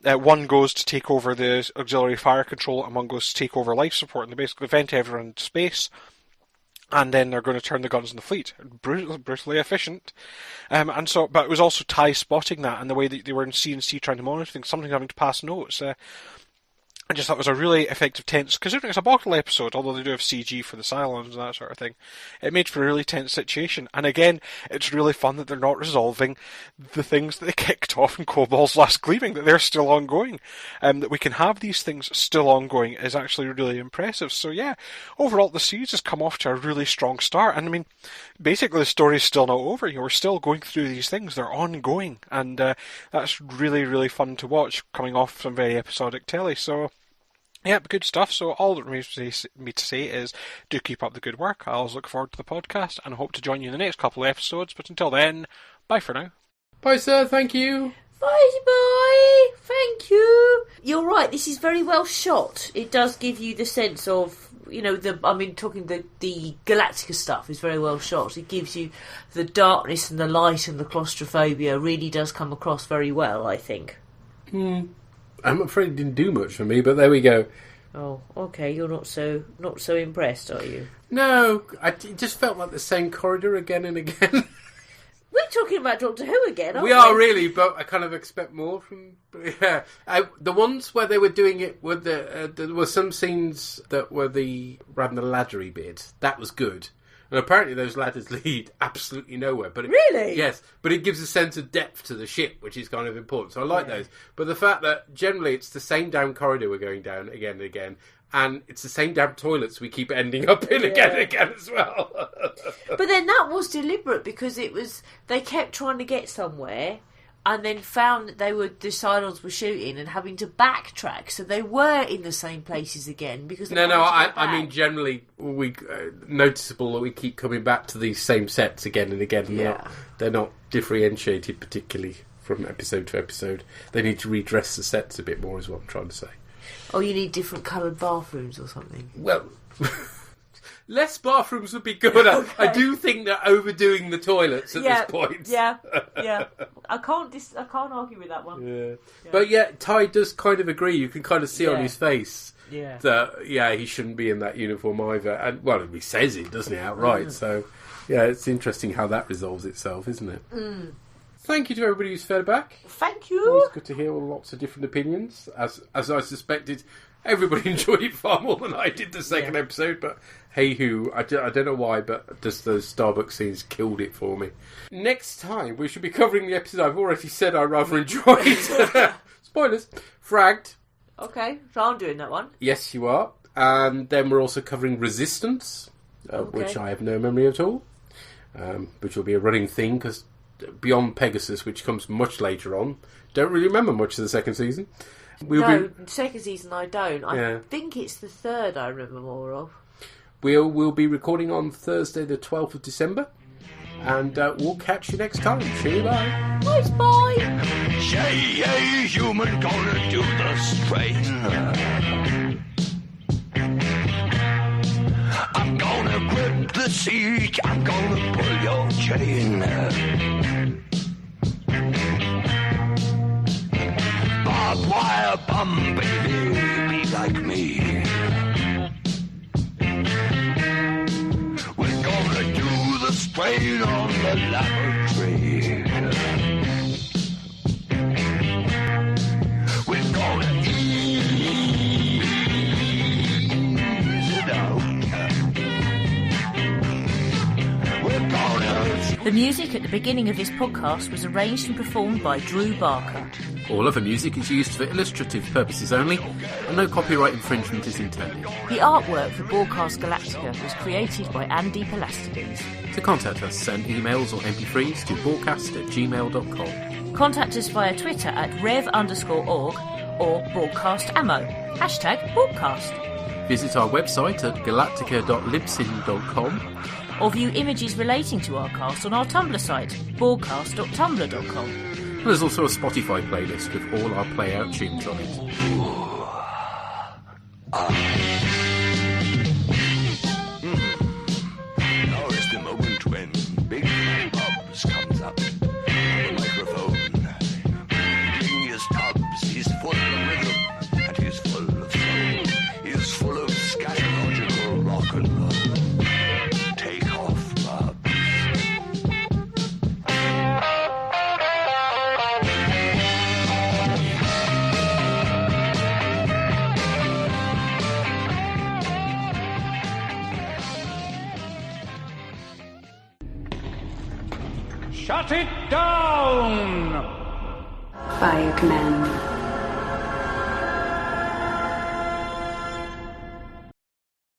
one goes to take over the auxiliary fire control and one goes to take over life support, and they basically vent everyone into space. And then they're going to turn the guns on the fleet. Brutally efficient. But it was also Ty spotting that, and the way that they were in C&C trying to monitor things, something having to pass notes. I just thought it was a really effective, tense, considering it's a bottle episode, although they do have CG for the Cylons and that sort of thing. It made for a really tense situation. And again, it's really fun that they're not resolving the things that they kicked off in Cobal's Last Gleaming, that they're still ongoing. That we can have these things still ongoing is actually really impressive. So yeah, overall the series has come off to a really strong start. And I mean, basically the story's still not over. We're still going through these things. They're ongoing. And that's really, really fun to watch, coming off some very episodic telly. So yep, good stuff. So all that remains me to say is do keep up the good work. I always look forward to the podcast and hope to join you in the next couple of episodes. But until then, bye for now. Bye, sir. Thank you. Bye. Thank you. You're right. This is very well shot. It does give you the sense of, the Galactica stuff is very well shot. It gives you the darkness and the light and the claustrophobia really does come across very well, I think. I'm afraid it didn't do much for me, but there we go. Oh, okay. You're not so impressed, are you? No, it just felt like the same corridor again and again. We're talking about Doctor Who again, aren't we? We are really, but I kind of expect more from. Yeah, the ones where they were doing it were there were some scenes that were rather the laddery bit. That was good. And apparently those ladders lead absolutely nowhere. But really? Yes, but it gives a sense of depth to the ship, which is kind of important. So I like those. But the fact that generally it's the same damn corridor we're going down again and again, and it's the same damn toilets we keep ending up in again and again as well. But then that was deliberate, because they kept trying to get somewhere and then found that the Cylons were shooting and having to backtrack, so they were in the same places again. Because I mean generally we noticeable that we keep coming back to these same sets again and again. And they're not differentiated particularly from episode to episode. They need to redress the sets a bit more, is what I'm trying to say. Oh, you need different coloured bathrooms or something? Well, less bathrooms would be good. Okay. I do think they're overdoing the toilets at this point. Yeah. I can't argue with that one. Yeah. But Ty does kind of agree. You can kind of see on his face that he shouldn't be in that uniform either. And well, he says it, doesn't he, outright? So it's interesting how that resolves itself, isn't it? Thank you to everybody who's fed back. Thank you. It's good to hear lots of different opinions. As I suspected, everybody enjoyed it far more than I did the second episode. But hey ho, I don't know why, but just those Starbucks scenes killed it for me. Next time, we should be covering the episode I've already said I rather enjoyed. Spoilers. Fragged. Okay, so I'm doing that one. Yes, you are. And then we're also covering Resistance, which I have no memory at all. Which will be a running thing, because Beyond Pegasus, which comes much later on, don't really remember much of the second season. Second season I don't. I think it's the third I remember more of. We'll be recording on Thursday the 12th of December, and we'll catch you next time. Cheerio, bye. Bye. Say, human, gonna do the strain. I'm gonna grip the seat, I'm gonna pull your chain. Barbed wire bum, baby, be like me. We're gonna do the strain on the laboratory. We're gonna ease it out. The music at the beginning of this podcast was arranged and performed by Drew Barker. All other music is used for illustrative purposes only, and no copyright infringement is intended. The artwork for Borgcast Galactica was created by Andy Pelastides. To contact us, send emails or MP3s to borgcast@gmail.com. Contact us via Twitter at rev_org or broadcastammo. #Borgcast. Visit our website at galactica.libsyn.com. Or view images relating to our cast on our Tumblr site, borgcast.tumblr.com. There's also a Spotify playlist with all our play-out tunes on it. Now is the moment when Big Bubs comes up on the microphone. Reading his tubs, he's full of rhythm, and he's full of soul. He's full of scatological rock and roll. Take off, Bubs. Shut it down! Fire command.